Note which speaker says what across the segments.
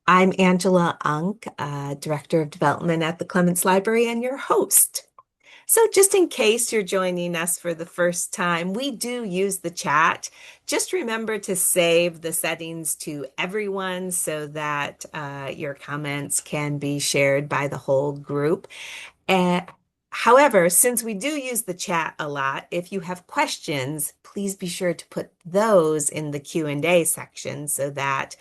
Speaker 1: I'm Angela Oonk, Director of Development at the Clements Library, and your host. So, just in case you're joining us for the first time, we do use the chat. Just remember to save the settings to everyone so that your comments can be shared by the whole group. And however, since we do use the chat a lot, if you have questions, please be sure to put those in the Q&A section so that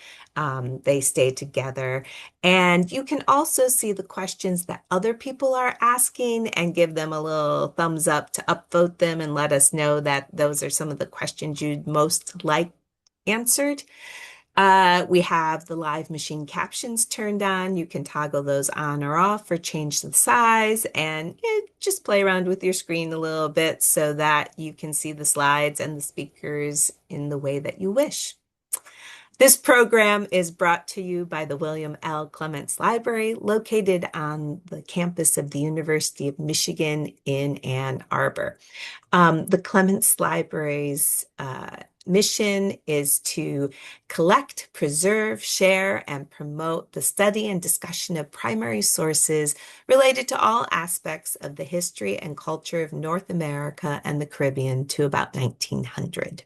Speaker 1: they stay together. And you can also see the questions that other people are asking and give them a little thumbs up to upvote them and let us know that those are some of the questions you'd most like answered. We have the live machine captions turned on. You can toggle those on or off or change the size and just play around with your screen a little bit so that you can see the slides and the speakers in the way that you wish. This program is brought to you by the William L. Clements Library, located on the campus of the University of Michigan in Ann Arbor. The Clements Library's mission is to collect, preserve, share, and promote the study and discussion of primary sources related to all aspects of the history and culture of North America and the Caribbean to about 1900.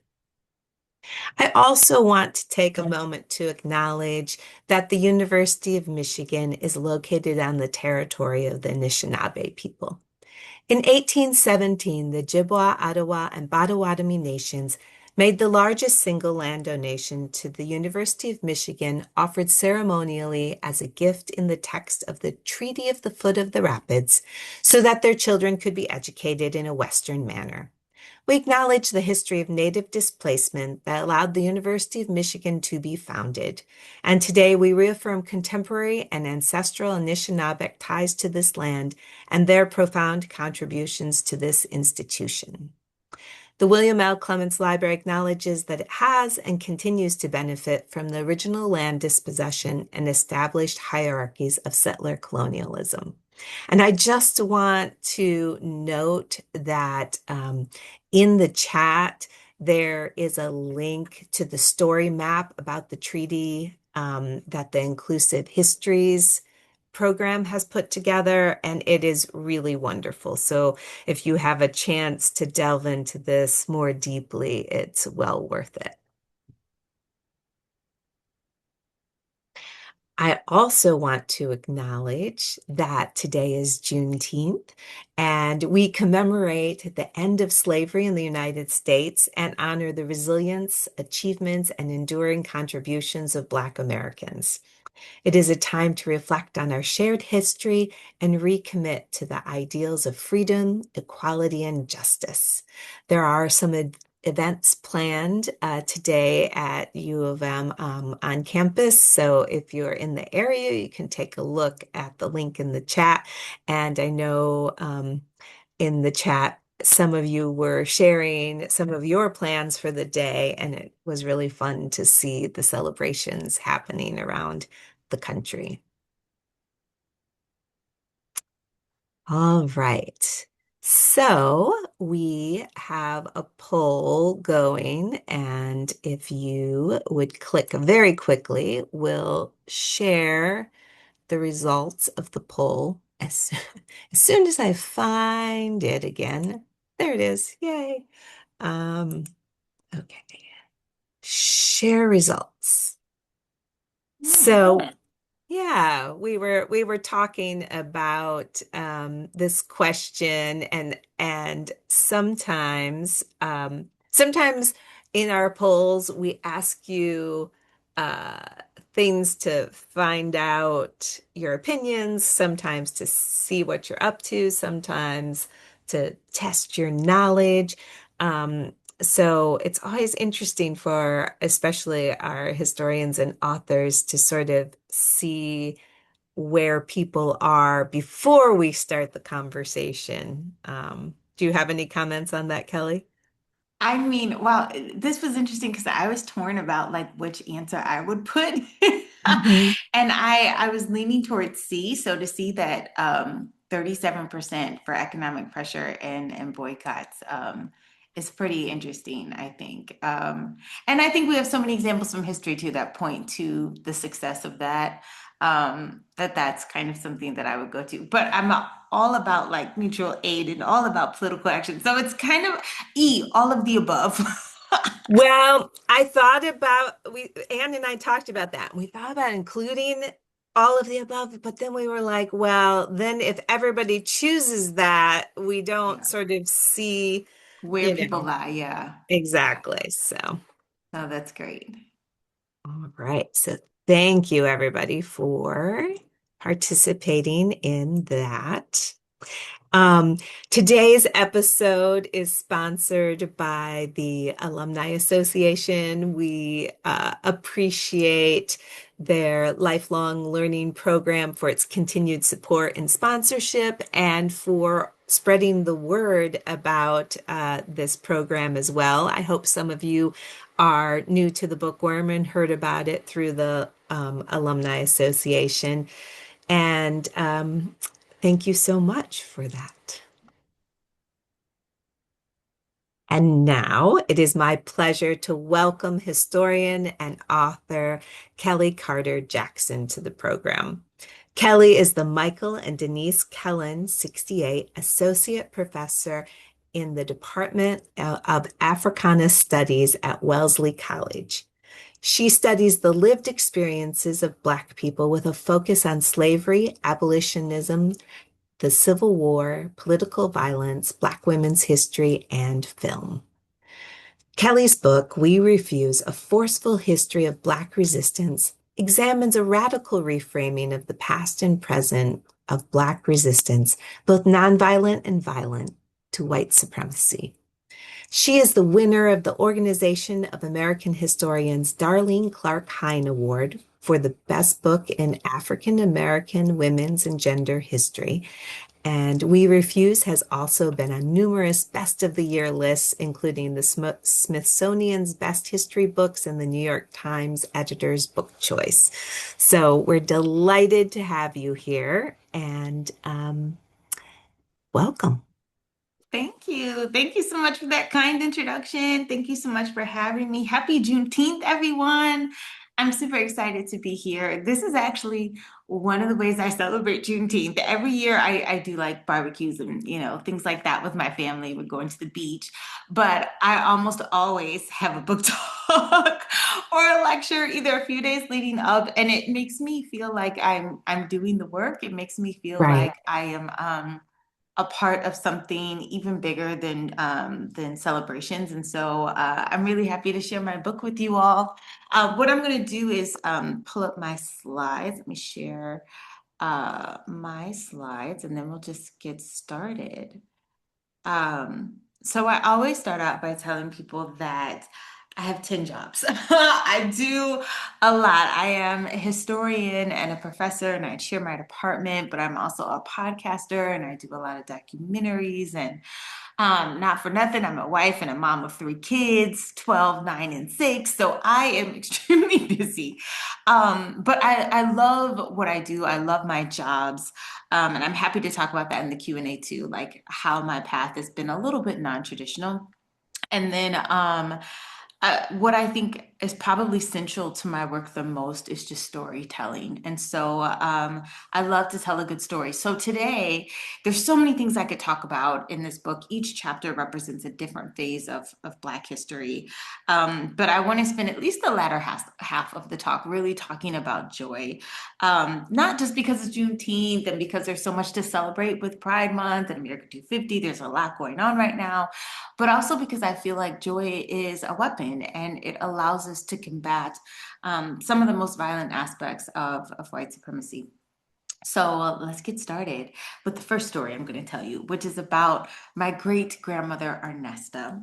Speaker 1: I also want to take a moment to acknowledge that the University of Michigan is located on the territory of the Anishinaabe people. In 1817, the Chippewa, Ottawa, and Potawatomi nations made the largest single land donation to the University of Michigan, offered ceremonially as a gift in the text of the Treaty of the Foot of the Rapids, so that their children could be educated in a Western manner. We acknowledge the history of Native displacement that allowed the University of Michigan to be founded. And today we reaffirm contemporary and ancestral Anishinaabeg ties to this land and their profound contributions to this institution. The William L. Clements Library acknowledges that it has and continues to benefit from the original land dispossession and established hierarchies of settler colonialism. And I just want to note that in the chat, there is a link to the story map about the treaty that the Inclusive Histories program has put together, and it is really wonderful. So if you have a chance to delve into this more deeply, it's well worth it. I also want to acknowledge that today is Juneteenth, and we commemorate the end of slavery in the United States and honor the resilience, achievements, and enduring contributions of Black Americans. It is a time to reflect on our shared history and recommit to the ideals of freedom, equality, and justice. There are some events planned today at U of M on campus. So if you're in the area, you can take a look at the link in the chat. And I know in the chat, some of you were sharing some of your plans for the day, and it was really fun to see the celebrations happening around the country. All right. So we have a poll going, and if you would click very quickly, we'll share the results of the poll as soon as I find it again. There it is. Yay. Um, okay. Share results. So yeah, we were talking about this question, and sometimes in our polls we ask you uh, things to find out your opinions, sometimes to see what you're up to, sometimes to test your knowledge. So it's always interesting for especially our historians and authors to sort of see where people are before we start the conversation. Do you have any comments on that, Kelly?
Speaker 2: I mean, wow, this was interesting because I was torn about like which answer I would put.
Speaker 1: Mhm.
Speaker 2: And I was leaning towards C. So to see that 37% for economic pressure and boycotts is pretty interesting, I think. And I think we have so many examples from history too that point to the success of that. That's kind of something that I would go to. But I'm all about like mutual aid and all about political action. So it's kind of all of the above.
Speaker 1: Well, I thought about Anne and I talked about that. We thought about including all of the above, but then we were like, well, then if everybody chooses that, we don't
Speaker 2: Yeah.
Speaker 1: sort of see,
Speaker 2: Where
Speaker 1: you
Speaker 2: people
Speaker 1: know,
Speaker 2: lie, yeah. Yeah.
Speaker 1: exactly. So,
Speaker 2: Oh, that's great.
Speaker 1: all right. So thank you everybody for participating in that. Um, Today's episode is sponsored by the Alumni Association. We appreciate their lifelong learning program for its continued support and sponsorship and for spreading the word about this program as well. I hope some of you are new to the Bookworm and heard about it through the Alumni Association. And thank you so much for that. And now it is my pleasure to welcome historian and author Kellie Carter-Jackson to the program. Kellie is the Michael and Denise Kellen 68 Associate Professor in the Department of Africana Studies at Wellesley College. She studies the lived experiences of Black people with a focus on slavery, abolitionism, the Civil War, political violence, Black women's history, and film. Kellie's book, We Refuse, A Forceful History of Black Resistance, examines a radical reframing of the past and present of Black resistance, both nonviolent and violent, to white supremacy. She is the winner of the Organization of American Historians Darlene Clark Hine Award for the best book in African American women's and gender history. And We Refuse has also been on numerous Best of the Year lists, including the Smithsonian's Best History Books and the New York Times Editor's Book Choice. So we're delighted to have you here and welcome.
Speaker 2: Thank you. Thank you so much for that kind introduction. Thank you so much for having me. Happy Juneteenth, everyone. I'm super excited to be here. This is actually one of the ways I celebrate Juneteenth. Every year I do like barbecues and, things like that with my family. We're going to the beach, but I almost always have a book talk or a lecture either a few days leading up, and it makes me feel like I'm doing the work. It makes me feel
Speaker 1: Right.
Speaker 2: like I am a part of something even bigger than celebrations. And so I'm really happy to share my book with you all. What I'm going to do is pull up my slides. Let me share my slides, and then we'll just get started. So I always start out by telling people that I have 10 jobs. I do a lot. I am a historian and a professor, and I chair my department, but I'm also a podcaster and I do a lot of documentaries. And not for nothing, I'm a wife and a mom of three kids, 12, 9, and 6. So I am extremely busy. But I love what I do. I love my jobs. And I'm happy to talk about that in the Q&A too, like how my path has been a little bit non-traditional. And then what I think is probably central to my work the most is just storytelling. And so I love to tell a good story. So today, there's so many things I could talk about in this book. Each chapter represents a different phase of Black history. But I want to spend at least the latter half of the talk really talking about joy. Not just because it's Juneteenth and because there's so much to celebrate with Pride Month and America 250, there's a lot going on right now, but also because I feel like joy is a weapon and it allows us to combat some of the most violent aspects of white supremacy. So let's get started with the first story I'm going to tell you, which is about my great grandmother, Ernesta.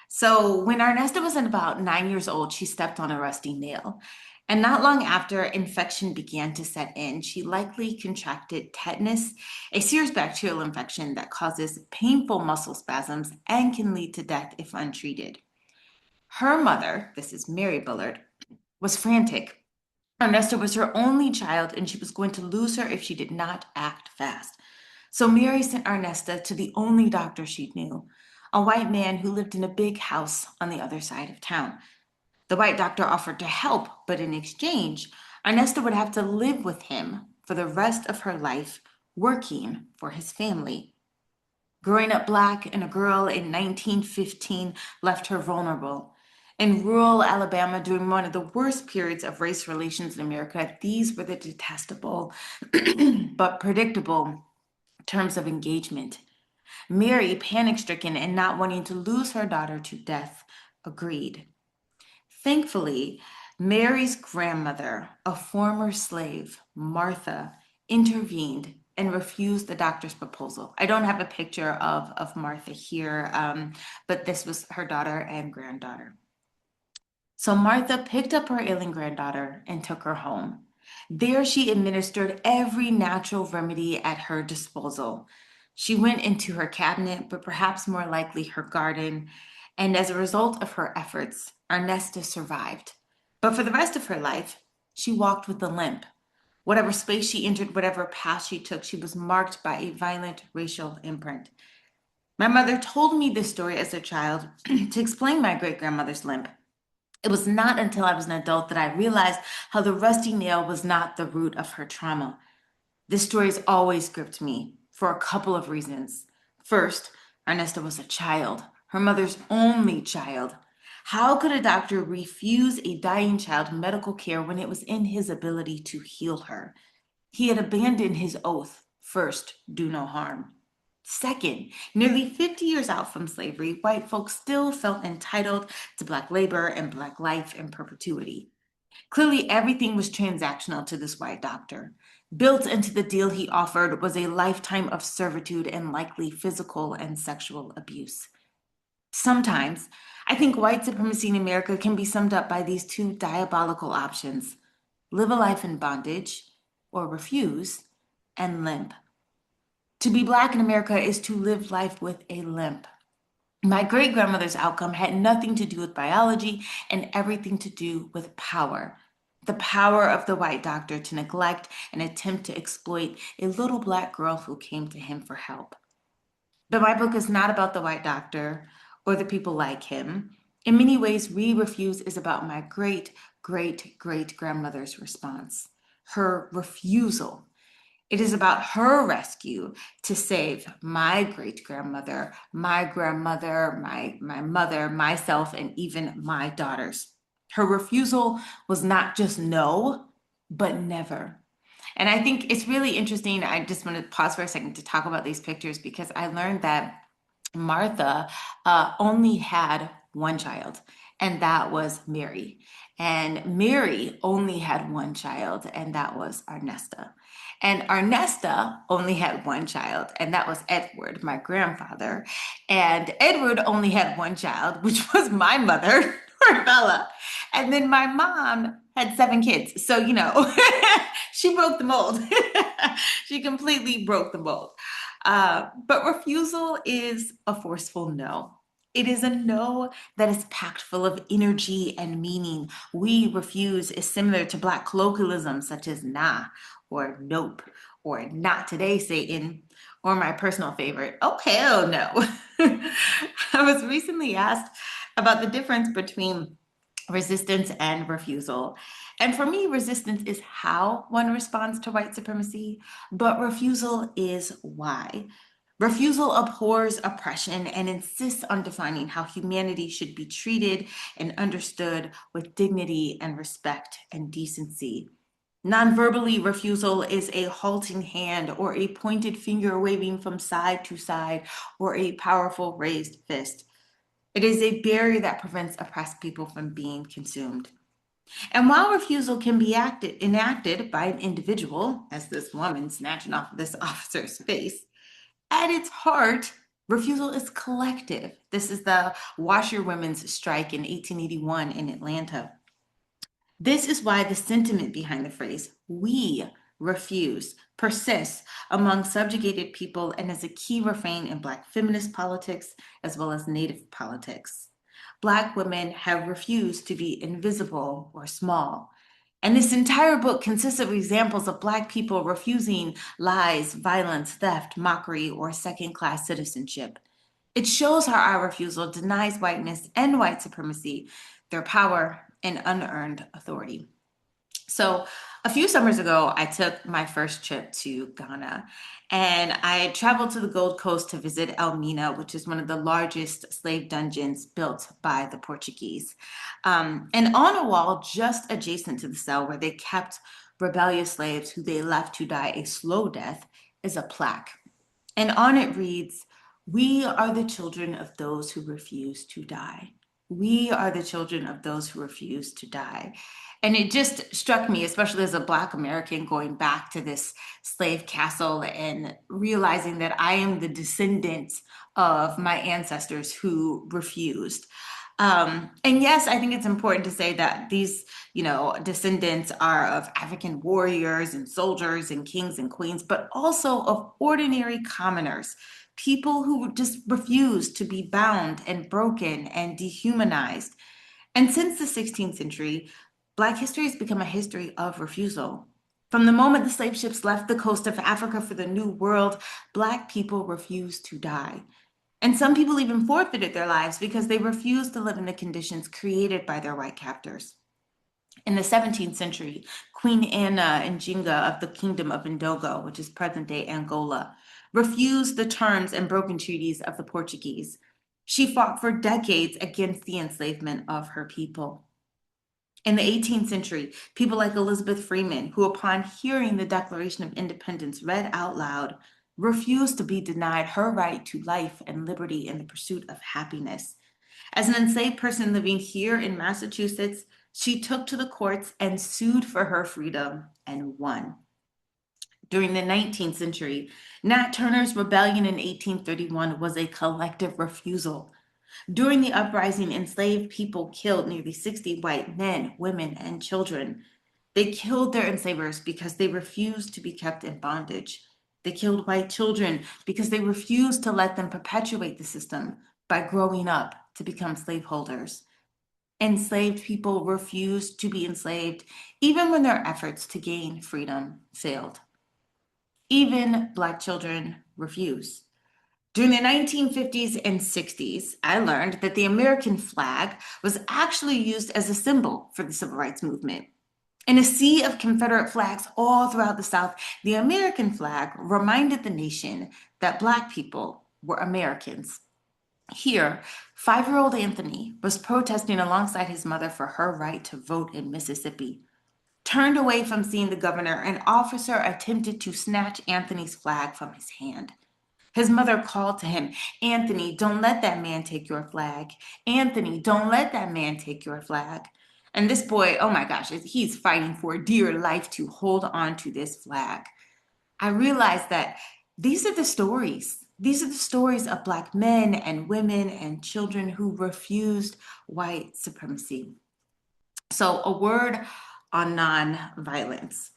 Speaker 2: So when Ernesta was about 9 years old, she stepped on a rusty nail. And not long after, infection began to set in. She likely contracted tetanus, a serious bacterial infection that causes painful muscle spasms and can lead to death if untreated. Her mother, this is Mary Bullard, was frantic. Ernesta was her only child, and she was going to lose her if she did not act fast. So Mary sent Ernesta to the only doctor she knew, a white man who lived in a big house on the other side of town. The white doctor offered to help, but in exchange, Ernesto would have to live with him for the rest of her life, working for his family. Growing up Black and a girl in 1915 left her vulnerable. In rural Alabama, during one of the worst periods of race relations in America, these were the detestable but predictable terms of engagement. Mary, panic stricken and not wanting to lose her daughter to death, agreed. Thankfully, Mary's grandmother, a former slave, Martha, intervened and refused the doctor's proposal. I don't have a picture of Martha here, but this was her daughter and granddaughter. So Martha picked up her ailing granddaughter and took her home. There she administered every natural remedy at her disposal. She went into her cabinet, but perhaps more likely her garden, and as a result of her efforts, Ernesta survived. But for the rest of her life, she walked with a limp. Whatever space she entered, whatever path she took, she was marked by a violent racial imprint. My mother told me this story as a child to explain my great grandmother's limp. It was not until I was an adult that I realized how the rusty nail was not the root of her trauma. This story has always gripped me for a couple of reasons. First, Ernesto was a child, her mother's only child. How could a doctor refuse a dying child medical care when it was in his ability to heal her? He had abandoned his oath: first, do no harm. Second, nearly 50 years out from slavery, white folks still felt entitled to Black labor and Black life in perpetuity. Clearly, everything was transactional to this white doctor. Built into the deal he offered was a lifetime of servitude and likely physical and sexual abuse. Sometimes, I think white supremacy in America can be summed up by these two diabolical options: live a life in bondage, or refuse and limp. To be Black in America is to live life with a limp. My great grandmother's outcome had nothing to do with biology and everything to do with power. The power of the white doctor to neglect and attempt to exploit a little Black girl who came to him for help. But my book is not about the white doctor or the people like him. In many ways, We Refuse is about my great, great, great grandmother's response, her refusal. It is about her rescue to save my great grandmother, my mother, myself, and even my daughters. Her refusal was not just no, but never. And I think it's really interesting. I just want to pause for a second to talk about these pictures because I learned that Martha only had one child, and that was Mary. And Mary only had one child, and that was Arnesta. And Arnesta only had one child, and that was Edward, my grandfather. And Edward only had one child, which was my mother, Bella. And then my mom had seven kids. So, she broke the mold. She completely broke the mold. But refusal is a forceful no. It is a no that is packed full of energy and meaning. We refuse is similar to Black colloquialisms such as nah, or nope, or not today, Satan, or my personal favorite, oh, hell no. I was recently asked about the difference between resistance and refusal. And for me, resistance is how one responds to white supremacy, but refusal is why. Refusal abhors oppression and insists on defining how humanity should be treated and understood with dignity and respect and decency. Non-verbally, refusal is a halting hand or a pointed finger waving from side to side or a powerful raised fist. It is a barrier that prevents oppressed people from being consumed. And while refusal can be enacted by an individual, as this woman snatching off this officer's face, at its heart, refusal is collective. This is the washerwomen's strike in 1881 in Atlanta. This is why the sentiment behind the phrase, we refuse, persists among subjugated people and is a key refrain in Black feminist politics as well as Native politics. Black women have refused to be invisible or small. And this entire book consists of examples of Black people refusing lies, violence, theft, mockery, or second-class citizenship. It shows how our refusal denies whiteness and white supremacy their power and unearned authority. So, a few summers ago, I took my first trip to Ghana and I traveled to the Gold Coast to visit Elmina, which is one of the largest slave dungeons built by the Portuguese. And on a wall just adjacent to the cell where they kept rebellious slaves who they left to die a slow death is a plaque. And on it reads, "We are the children of those who refuse to die. We are the children of those who refuse to die." And it just struck me, especially as a Black American, going back to this slave castle and realizing that I am the descendant of my ancestors who refused. And yes, I think it's important to say that these, descendants are of African warriors and soldiers and kings and queens, but also of ordinary commoners, people who just refused to be bound and broken and dehumanized. And since the 16th century, Black history has become a history of refusal. From the moment the slave ships left the coast of Africa for the New World, Black people refused to die. And some people even forfeited their lives because they refused to live in the conditions created by their white captors. In the 17th century, Queen Anna Njinga of the Kingdom of Ndogo, which is present day Angola, refused the terms and broken treaties of the Portuguese. She fought for decades against the enslavement of her people. In the 18th century, people like Elizabeth Freeman, who upon hearing the Declaration of Independence read out loud, refused to be denied her right to life and liberty in the pursuit of happiness. As an enslaved person living here in Massachusetts, she took to the courts and sued for her freedom and won. During the 19th century, Nat Turner's rebellion in 1831 was a collective refusal. During the uprising, enslaved people killed nearly 60 white men, women, and children. They killed their enslavers because they refused to be kept in bondage. They killed white children because they refused to let them perpetuate the system by growing up to become slaveholders. Enslaved people refused to be enslaved even when their efforts to gain freedom failed. Even Black children refuse. During the 1950s and 60s, I learned that the American flag was actually used as a symbol for the civil rights movement. In a sea of Confederate flags all throughout the South, the American flag reminded the nation that Black people were Americans. Here, 5-year-old Anthony was protesting alongside his mother for her right to vote in Mississippi. Turned away from seeing the governor, an officer attempted to snatch Anthony's flag from his hand. His mother called to him, "Anthony, don't let that man take your flag. Anthony, don't let that man take your flag." And this boy, oh my gosh, he's fighting for dear life to hold on to this flag. I realized that these are the stories. These are the stories of Black men and women and children who refused white supremacy. So, a word on nonviolence.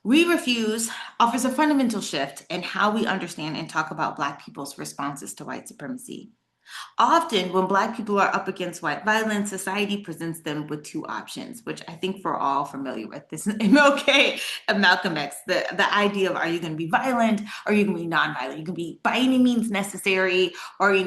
Speaker 2: We Refuse offers a fundamental shift in how we understand and talk about Black people's responses to white supremacy. Often, when Black people are up against white violence, society presents them with two options, which I think we're all familiar with. This MLK and Malcolm X, the idea of, are you going to be violent or are you going to be nonviolent? You can be by any means necessary, or are you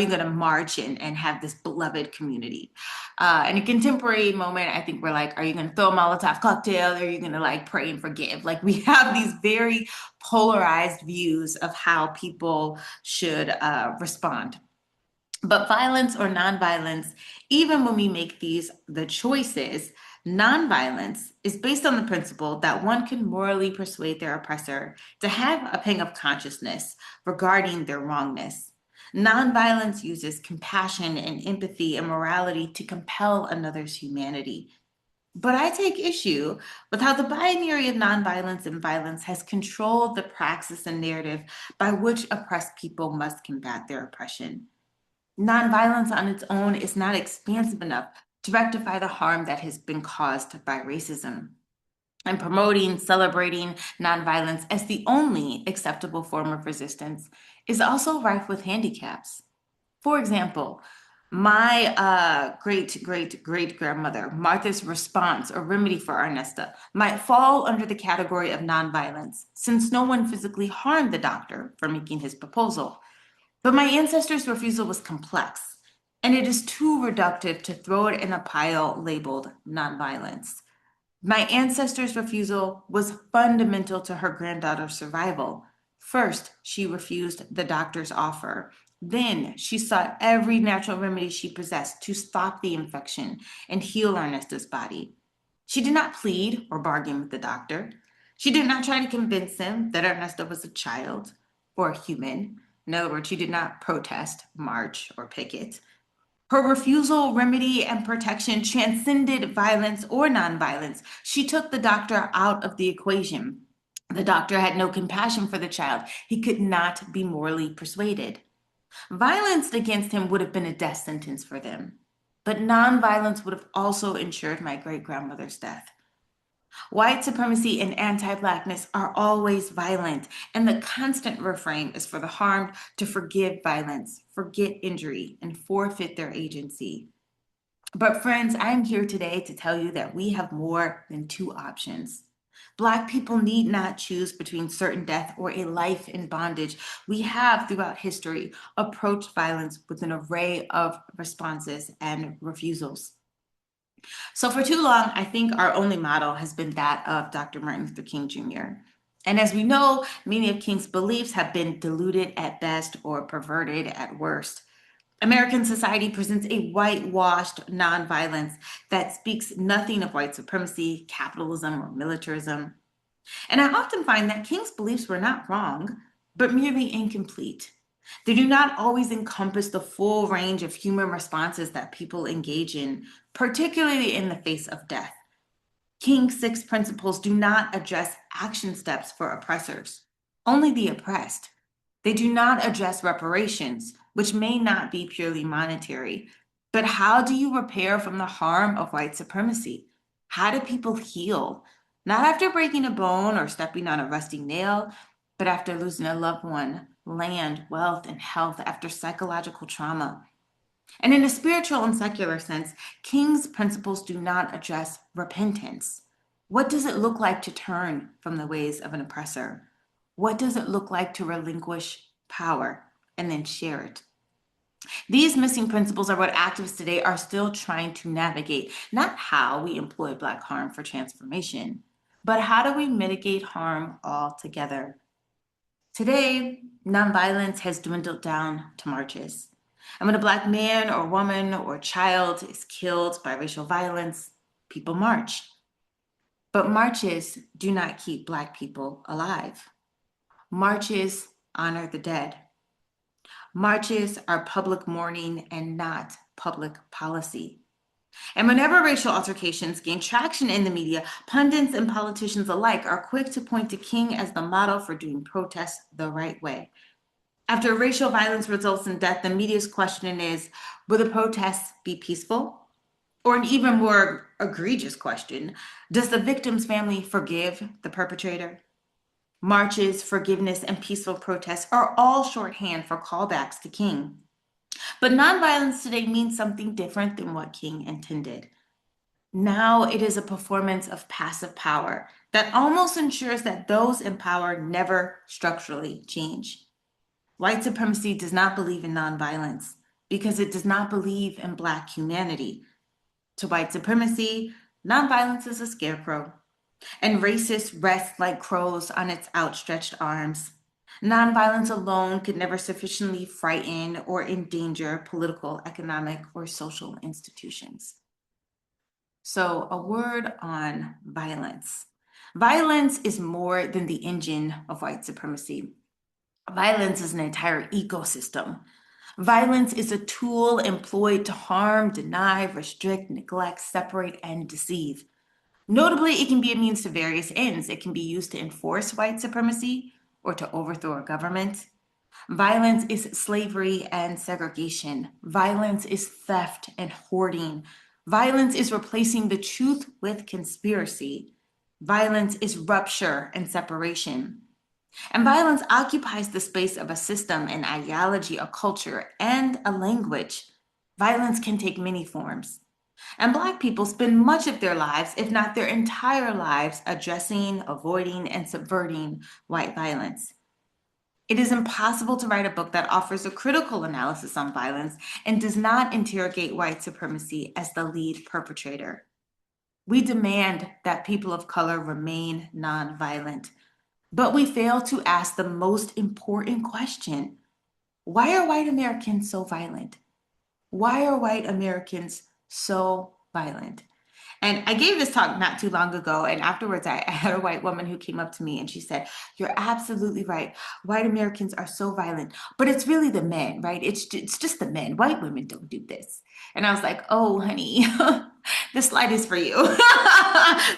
Speaker 2: going to march and have this beloved community? In a contemporary moment, I think we're like, are you going to throw a Molotov cocktail, or are you going to like pray and forgive? Like, we have these very polarized views of how people should respond. But violence or nonviolence, even when we make the choices, nonviolence is based on the principle that one can morally persuade their oppressor to have a pang of consciousness regarding their wrongness. Nonviolence uses compassion and empathy and morality to compel another's humanity. But I take issue with how the binary of nonviolence and violence has controlled the praxis and narrative by which oppressed people must combat their oppression. Nonviolence on its own is not expansive enough to rectify the harm that has been caused by racism. And promoting, celebrating nonviolence as the only acceptable form of resistance is also rife with handicaps. For example, my great great great grandmother, Martha's response or remedy for Ernesta, might fall under the category of nonviolence, since no one physically harmed the doctor for making his proposal. But my ancestors' refusal was complex, and it is too reductive to throw it in a pile labeled nonviolence. My ancestor's refusal was fundamental to her granddaughter's survival. First, she refused the doctor's offer. Then, she sought every natural remedy she possessed to stop the infection and heal Ernesto's body. She did not plead or bargain with the doctor. She did not try to convince him that Ernesto was a child or a human. In other words, she did not protest, march, or picket. Her refusal, remedy, and protection transcended violence or nonviolence. She took the doctor out of the equation. The doctor had no compassion for the child. He could not be morally persuaded. Violence against him would have been a death sentence for them, but nonviolence would have also ensured my great grandmother's death. White supremacy and anti Blackness are always violent, and the constant refrain is for the harmed to forgive violence, forget injury, and forfeit their agency. But, friends, I'm here today to tell you that we have more than two options. Black people need not choose between certain death or a life in bondage. We have, throughout history, approached violence with an array of responses and refusals. So for too long, I think our only model has been that of Dr. Martin Luther King Jr. And as we know, many of King's beliefs have been diluted at best or perverted at worst. American society presents a whitewashed nonviolence that speaks nothing of white supremacy, capitalism, or militarism. And I often find that King's beliefs were not wrong, but merely incomplete. They do not always encompass the full range of human responses that people engage in, particularly in the face of death. King's six principles do not address action steps for oppressors, only the oppressed. They do not address reparations, which may not be purely monetary. But how do you repair from the harm of white supremacy? How do people heal? Not after breaking a bone or stepping on a rusty nail, but after losing a loved one, land, wealth, and health, after psychological trauma. And in a spiritual and secular sense, King's principles do not address repentance. What does it look like to turn from the ways of an oppressor? What does it look like to relinquish power and then share it? These missing principles are what activists today are still trying to navigate, not how we employ Black harm for transformation, but how do we mitigate harm altogether? Today, nonviolence has dwindled down to marches. And when a Black man or woman or child is killed by racial violence, people march. But marches do not keep Black people alive. Marches honor the dead. Marches are public mourning and not public policy. And whenever racial altercations gain traction in the media, pundits and politicians alike are quick to point to King as the model for doing protests the right way. After racial violence results in death, the media's question is, will the protests be peaceful? Or an even more egregious question, does the victim's family forgive the perpetrator? Marches, forgiveness, and peaceful protests are all shorthand for callbacks to King. But nonviolence today means something different than what King intended. Now it is a performance of passive power that almost ensures that those in power never structurally change. White supremacy does not believe in nonviolence because it does not believe in Black humanity. To white supremacy, nonviolence is a scarecrow, and racists rest like crows on its outstretched arms. Nonviolence alone could never sufficiently frighten or endanger political, economic, or social institutions. So, a word on violence. Violence is more than the engine of white supremacy. Violence is an entire ecosystem. Violence is a tool employed to harm, deny, restrict, neglect, separate, and deceive. Notably, it can be a means to various ends. It can be used to enforce white supremacy or to overthrow a government. Violence is slavery and segregation. Violence is theft and hoarding. Violence is replacing the truth with conspiracy. Violence is rupture and separation. And violence occupies the space of a system, an ideology, a culture, and a language. Violence can take many forms. And Black people spend much of their lives, if not their entire lives, addressing, avoiding, and subverting white violence. It is impossible to write a book that offers a critical analysis on violence and does not interrogate white supremacy as the lead perpetrator. We demand that people of color remain nonviolent, but we fail to ask the most important question. Why are white Americans so violent? Why are white Americans so violent? And I gave this talk not too long ago. And afterwards, I had a white woman who came up to me and she said, "You're absolutely right. White Americans are so violent, but it's really the men, right? It's just the men. White women don't do this." And I was like, "Oh, honey, this slide is for you.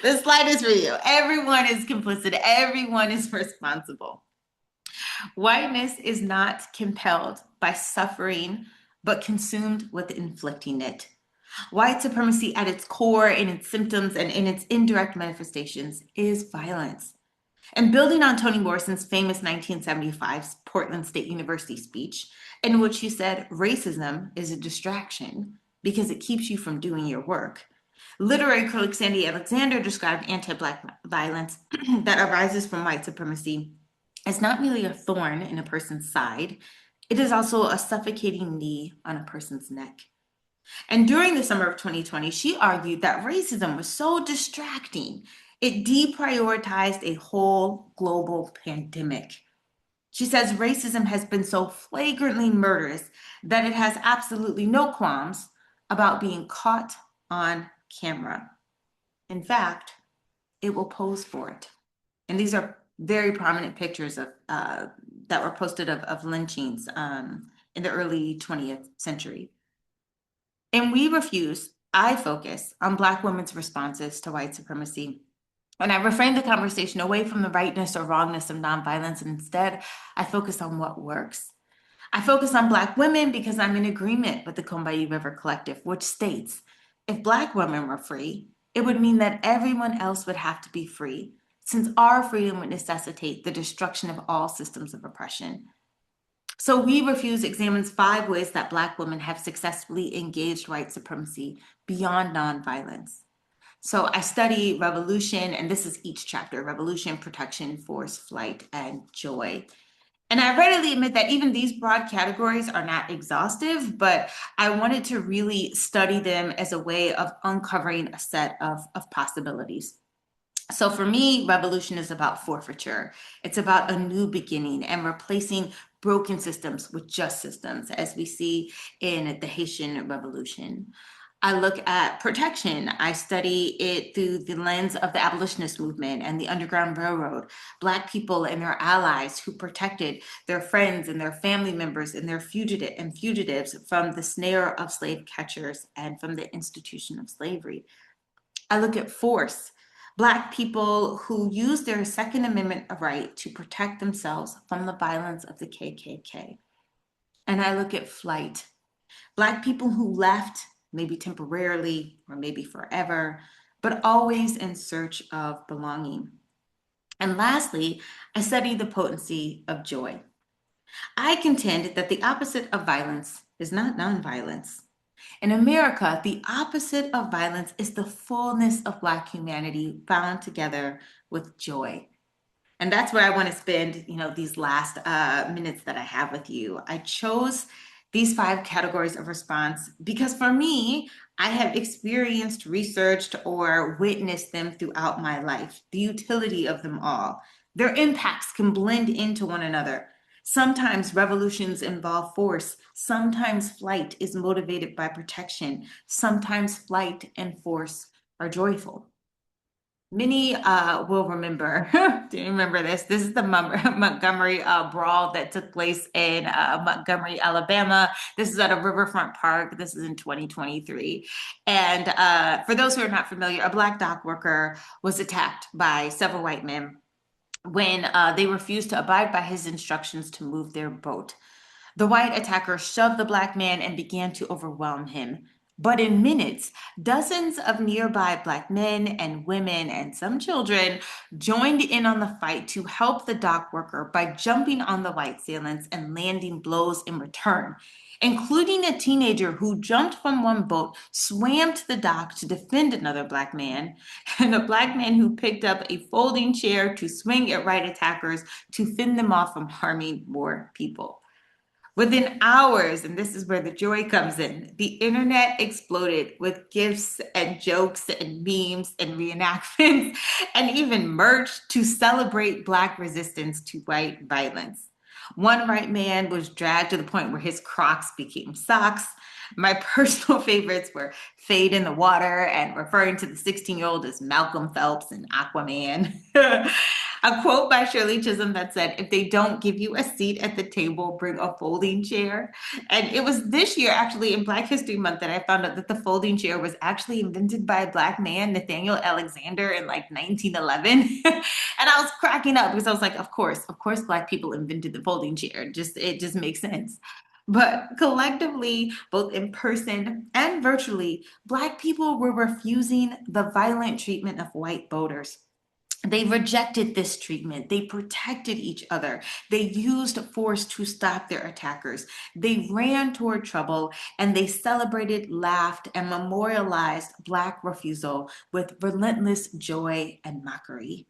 Speaker 2: This slide is for you. Everyone is complicit, everyone is responsible. Whiteness is not compelled by suffering, but consumed with inflicting it. White supremacy at its core, in its symptoms, and in its indirect manifestations is violence. And building on Toni Morrison's famous 1975 Portland State University speech, in which she said, "Racism is a distraction because it keeps you from doing your work." Literary critic Sandy Alexander described anti-Black violence that arises from white supremacy as not merely a thorn in a person's side, it is also a suffocating knee on a person's neck. And during the summer of 2020, she argued that racism was so distracting, it deprioritized a whole global pandemic. She says racism has been so flagrantly murderous that it has absolutely no qualms about being caught on camera. In fact, it will pose for it. And these are very prominent pictures of that were posted of lynchings in the early 20th century. And we refuse, I focus on Black women's responses to white supremacy. And I reframe the conversation away from the rightness or wrongness of nonviolence, and instead, I focus on what works. I focus on Black women because I'm in agreement with the Combahee River Collective, which states, if Black women were free, it would mean that everyone else would have to be free, since our freedom would necessitate the destruction of all systems of oppression. So We Refuse examines 5 ways that Black women have successfully engaged white supremacy beyond nonviolence. So I study revolution, and this is each chapter: revolution, protection, force, flight, and joy. And I readily admit that even these broad categories are not exhaustive, but I wanted to really study them as a way of uncovering a set of possibilities. So for me, revolution is about forfeiture. It's about a new beginning and replacing broken systems with just systems, as we see in the Haitian Revolution. I look at protection. I study it through the lens of the abolitionist movement and the Underground Railroad, Black people and their allies who protected their friends and their family members and their fugitives from the snare of slave catchers and from the institution of slavery. I look at force. Black people who use their Second Amendment right to protect themselves from the violence of the KKK. And I look at flight. Black people who left, maybe temporarily or maybe forever, but always in search of belonging. And lastly, I study the potency of joy. I contend that the opposite of violence is not nonviolence. In America, the opposite of violence is the fullness of Black humanity bound together with joy. And that's where I want to spend, these last minutes that I have with you. I chose these 5 categories of response because for me, I have experienced, researched, or witnessed them throughout my life, the utility of them all. Their impacts can blend into one another. Sometimes revolutions involve force. Sometimes flight is motivated by protection. Sometimes flight and force are joyful. Many will remember, do you remember this? This is the Montgomery brawl that took place in Montgomery, Alabama. This is at a riverfront park. This is in 2023. And for those who are not familiar, a Black dock worker was attacked by several white men when they refused to abide by his instructions to move their boat. The white attacker shoved the Black man and began to overwhelm him. But in minutes, dozens of nearby Black men and women and some children joined in on the fight to help the dock worker by jumping on the white assailants and landing blows in return. including a teenager who jumped from one boat, swam to the dock to defend another Black man, and a Black man who picked up a folding chair to swing at white attackers to fend them off from harming more people. Within hours, and this is where the joy comes in, the internet exploded with gifs and jokes and memes and reenactments and even merch to celebrate Black resistance to white violence. One white man was dragged to the point where his Crocs became socks. My personal favorites were Fade in the Water and referring to the 16-year-old as Malcolm Phelps and Aquaman. A quote by Shirley Chisholm that said, "If they don't give you a seat at the table, bring a folding chair." And it was this year, actually, in Black History Month, that I found out that the folding chair was actually invented by a Black man, Nathaniel Alexander, in like 1911. And I was cracking up because I was like, of course, Black people invented the folding chair. It just makes sense. But collectively, both in person and virtually, Black people were refusing the violent treatment of white voters. They rejected this treatment. They protected each other. They used force to stop their attackers. They ran toward trouble and they celebrated, laughed, and memorialized Black refusal with relentless joy and mockery.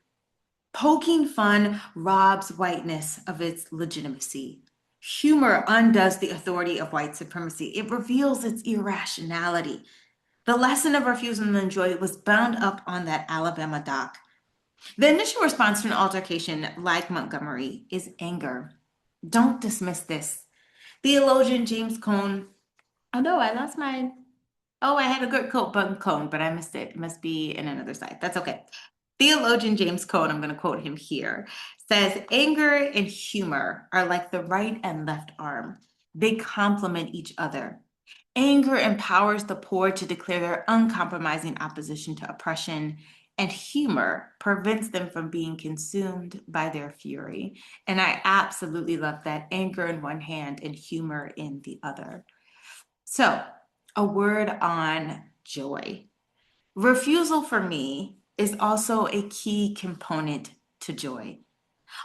Speaker 2: Poking fun robs whiteness of its legitimacy. Humor undoes the authority of white supremacy. It reveals its irrationality. The lesson of refusal and joy was bound up on that Alabama dock. The initial response to an altercation like Montgomery is anger. Don't dismiss this. Theologian James Cone, oh no, I lost mine. Oh, I had a good quote button cone, but I missed it. It must be in another side. That's okay. Theologian James Cone, I'm going to quote him here, says anger and humor are like the right and left arm. They complement each other. Anger empowers the poor to declare their uncompromising opposition to oppression, and humor prevents them from being consumed by their fury. And I absolutely love that. Anger in one hand and humor in the other. So, a word on joy. Refusal for me is also a key component to joy.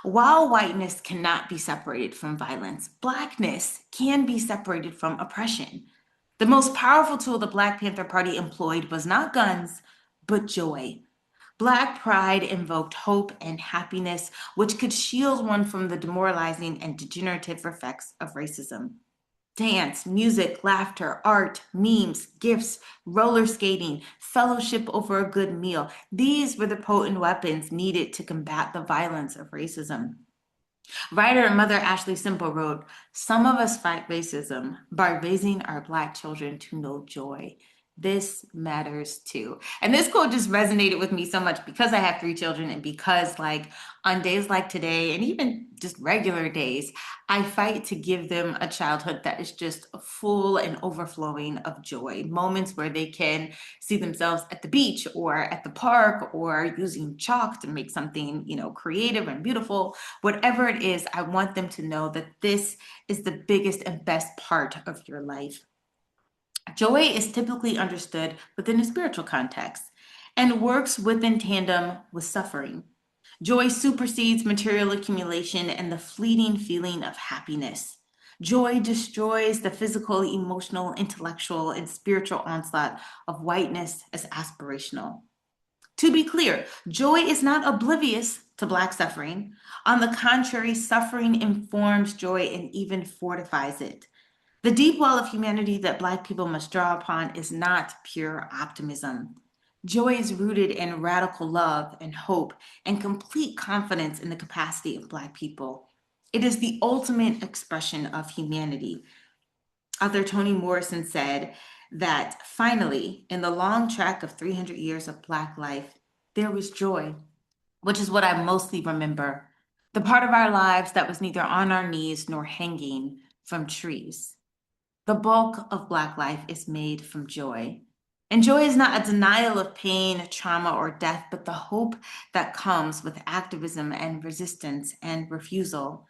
Speaker 2: While whiteness cannot be separated from violence, Blackness can be separated from oppression. The most powerful tool the Black Panther Party employed was not guns, but joy. Black pride invoked hope and happiness, which could shield one from the demoralizing and degenerative effects of racism. Dance, music, laughter, art, memes, gifts, roller skating, fellowship over a good meal. These were the potent weapons needed to combat the violence of racism. Writer and mother Ashley Simple wrote, "Some of us fight racism by raising our Black children to know joy. This matters too." And this quote just resonated with me so much because I have three children and because, like, on days like today and even just regular days, I fight to give them a childhood that is just full and overflowing of joy. Moments where they can see themselves at the beach or at the park or using chalk to make something, creative and beautiful. Whatever it is, I want them to know that this is the biggest and best part of your life. Joy is typically understood within a spiritual context and works within tandem with suffering. Joy supersedes material accumulation and the fleeting feeling of happiness. Joy destroys the physical, emotional, intellectual, and spiritual onslaught of whiteness as aspirational. To be clear, joy is not oblivious to Black suffering. On the contrary, suffering informs joy and even fortifies it. The deep well of humanity that Black people must draw upon is not pure optimism. Joy is rooted in radical love and hope and complete confidence in the capacity of Black people. It is the ultimate expression of humanity. Author Toni Morrison said that finally, in the long track of 300 years of Black life, there was joy, which is what I mostly remember. The part of our lives that was neither on our knees nor hanging from trees. The bulk of Black life is made from joy. And joy is not a denial of pain, trauma, or death, but the hope that comes with activism and resistance and refusal.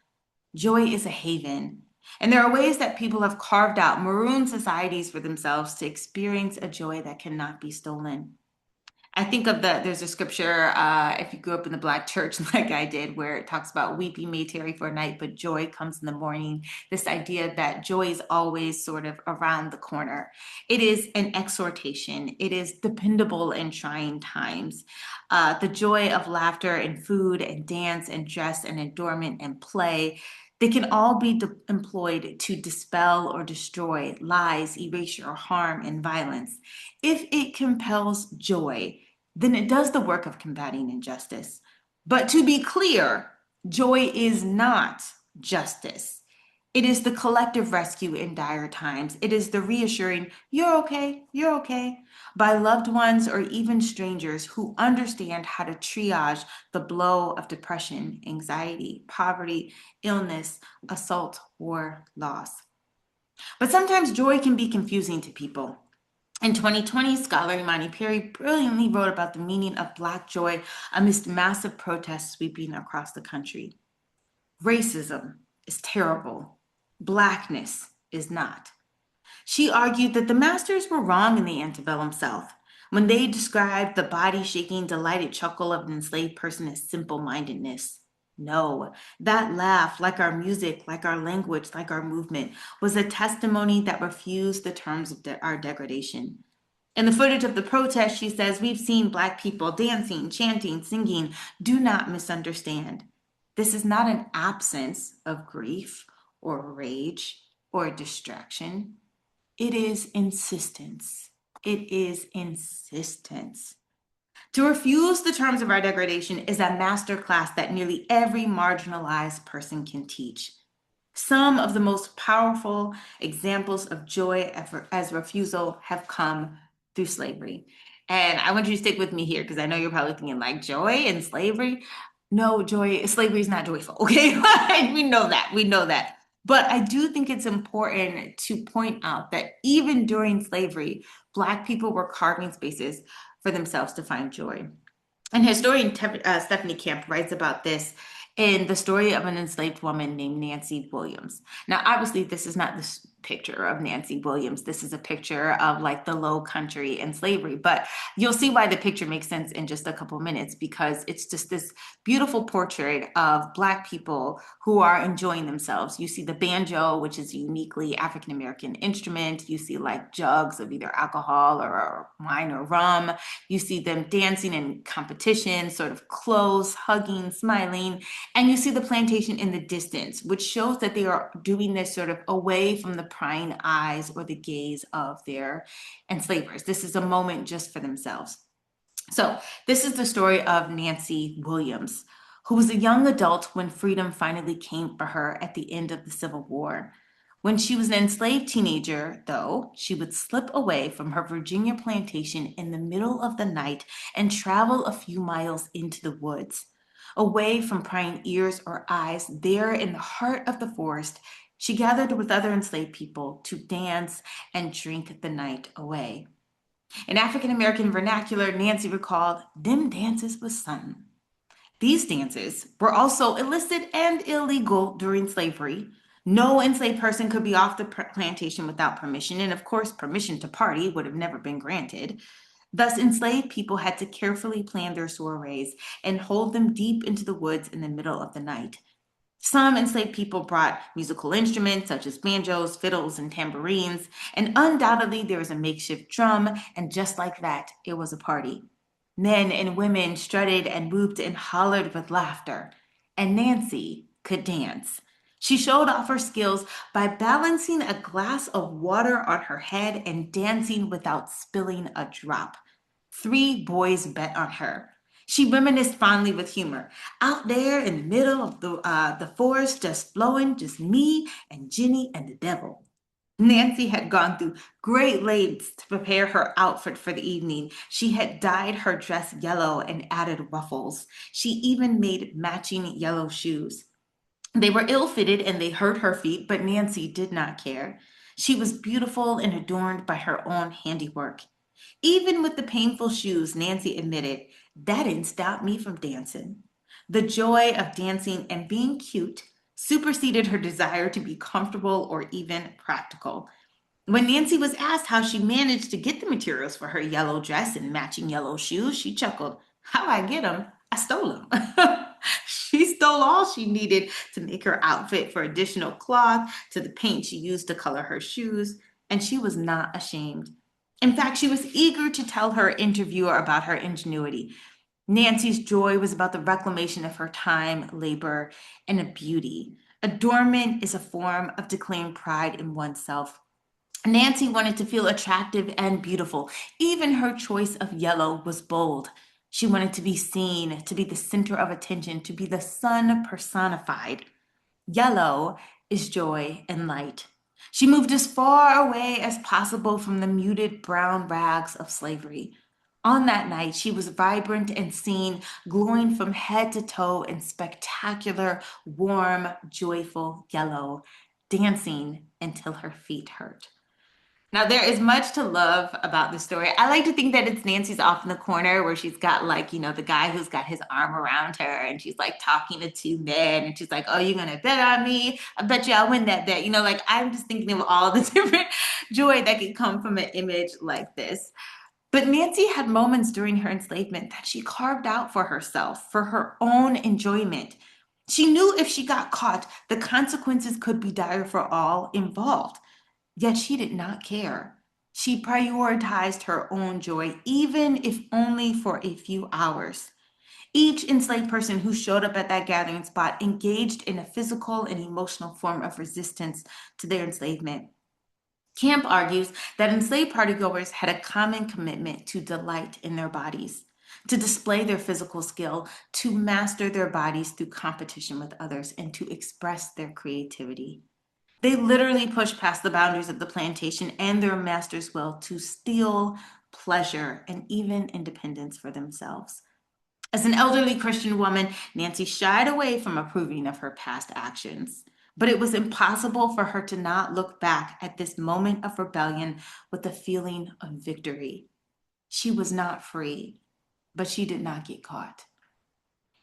Speaker 2: Joy is a haven. And there are ways that people have carved out maroon societies for themselves to experience a joy that cannot be stolen. I think of there's a scripture, if you grew up in the Black church like I did, where it talks about weeping may tarry for a night, but joy comes in the morning. This idea that joy is always sort of around the corner. It is an exhortation, it is dependable in trying times. The joy of laughter and food and dance and dress and adornment and play. They can all be employed to dispel or destroy lies, erasure, or harm and violence. If it compels joy, then it does the work of combating injustice. But to be clear, joy is not justice. It is the collective rescue in dire times. It is the reassuring, you're okay, by loved ones or even strangers who understand how to triage the blow of depression, anxiety, poverty, illness, assault, or loss. But sometimes joy can be confusing to people. In 2020, scholar Imani Perry brilliantly wrote about the meaning of Black joy amidst massive protests sweeping across the country. Racism is terrible. Blackness is not. She argued that the masters were wrong in the antebellum South when they described the body shaking, delighted chuckle of an enslaved person as simple mindedness. No, that laugh, like our music, like our language, like our movement, was a testimony that refused the terms of our degradation. In the footage of the protest, she says, we've seen Black people dancing, chanting, singing. Do not misunderstand. This is not an absence of grief or rage or distraction. It is insistence. It is insistence. To refuse the terms of our degradation is a masterclass that nearly every marginalized person can teach. Some of the most powerful examples of joy as refusal have come through slavery. And I want you to stick with me here because I know you're probably thinking like joy and slavery. No, slavery is not joyful. Okay. We know that. We know that. But I do think it's important to point out that even during slavery, Black people were carving spaces for themselves to find joy. And historian Stephanie Camp writes about this in the story of an enslaved woman named Nancy Williams. Now, obviously, this is not this picture of Nancy Williams. This is a picture of like the low country and slavery. But you'll see why the picture makes sense in just a couple minutes because it's just this beautiful portrait of Black people who are enjoying themselves. You see the banjo, which is a uniquely African American instrument. You see like jugs of either alcohol or wine or rum. You see them dancing in competition, sort of close, hugging, smiling. And you see the plantation in the distance, which shows that they are doing this sort of away from the prying eyes or the gaze of their enslavers. This is a moment just for themselves. So, this is the story of Nancy Williams, who was a young adult when freedom finally came for her at the end of the Civil War. When she was an enslaved teenager, though, she would slip away from her Virginia plantation in the middle of the night and travel a few miles into the woods. Away from prying ears or eyes, there in the heart of the forest, she gathered with other enslaved people to dance and drink the night away. In African American vernacular, Nancy recalled, "Them dances was something." These dances were also illicit and illegal during slavery. No enslaved person could be off the plantation without permission, and of course, permission to party would have never been granted. Thus, enslaved people had to carefully plan their soirees and hold them deep into the woods in the middle of the night. Some enslaved people brought musical instruments such as banjos, fiddles, and tambourines, and undoubtedly there was a makeshift drum, and just like that, it was a party. Men and women strutted and whooped and hollered with laughter, and Nancy could dance. She showed off her skills by balancing a glass of water on her head and dancing without spilling a drop. 3 boys bet on her. She reminisced fondly with humor. Out there in the middle of the forest, just flowing, just me and Jenny and the devil. Nancy had gone through great lengths to prepare her outfit for the evening. She had dyed her dress yellow and added ruffles. She even made matching yellow shoes. They were ill fitted and they hurt her feet, but Nancy did not care. She was beautiful and adorned by her own handiwork. Even with the painful shoes, Nancy admitted, that didn't stop me from dancing. The joy of dancing and being cute superseded her desire to be comfortable or even practical. When Nancy was asked how she managed to get the materials for her yellow dress and matching yellow shoes, she chuckled, "How I get them? I stole them." She stole all she needed to make her outfit, for additional cloth to the paint she used to color her shoes, and she was not ashamed. In fact, she was eager to tell her interviewer about her ingenuity. Nancy's joy was about the reclamation of her time, labor, and a beauty. Adornment is a form of declaring pride in oneself. Nancy wanted to feel attractive and beautiful. Even her choice of yellow was bold. She wanted to be seen, to be the center of attention, to be the sun personified. Yellow is joy and light. She moved as far away as possible from the muted brown rags of slavery. On that night, she was vibrant and seen, glowing from head to toe in spectacular, warm, joyful yellow, dancing until her feet hurt. Now, there is much to love about this story. I like to think that it's Nancy's off in the corner where she's got, like, the guy who's got his arm around her and she's like talking to two men and she's like, "Oh, you're going to bet on me? I bet you I'll win that bet." Like, I'm just thinking of all the different joy that could come from an image like this. But Nancy had moments during her enslavement that she carved out for herself, for her own enjoyment. She knew if she got caught, the consequences could be dire for all involved. Yet she did not care. She prioritized her own joy, even if only for a few hours. Each enslaved person who showed up at that gathering spot engaged in a physical and emotional form of resistance to their enslavement. Camp argues that enslaved partygoers had a common commitment to delight in their bodies, to display their physical skill, to master their bodies through competition with others, and to express their creativity. They literally pushed past the boundaries of the plantation and their master's will to steal pleasure and even independence for themselves. As an elderly Christian woman, Nancy shied away from approving of her past actions. But it was impossible for her to not look back at this moment of rebellion with a feeling of victory. She was not free, but she did not get caught.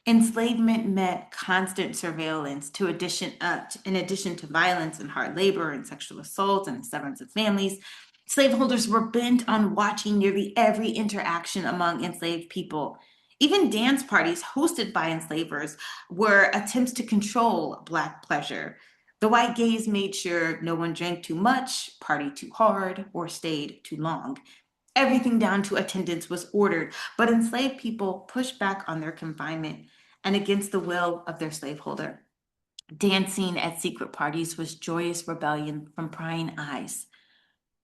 Speaker 2: Enslavement meant constant surveillance in addition to violence and hard labor and sexual assault and severance of families. Slaveholders were bent on watching nearly every interaction among enslaved people. Even dance parties hosted by enslavers were attempts to control Black pleasure. The white gaze made sure no one drank too much, partied too hard, or stayed too long. Everything down to attendance was ordered, but enslaved people pushed back on their confinement and against the will of their slaveholder. Dancing at secret parties was joyous rebellion from prying eyes.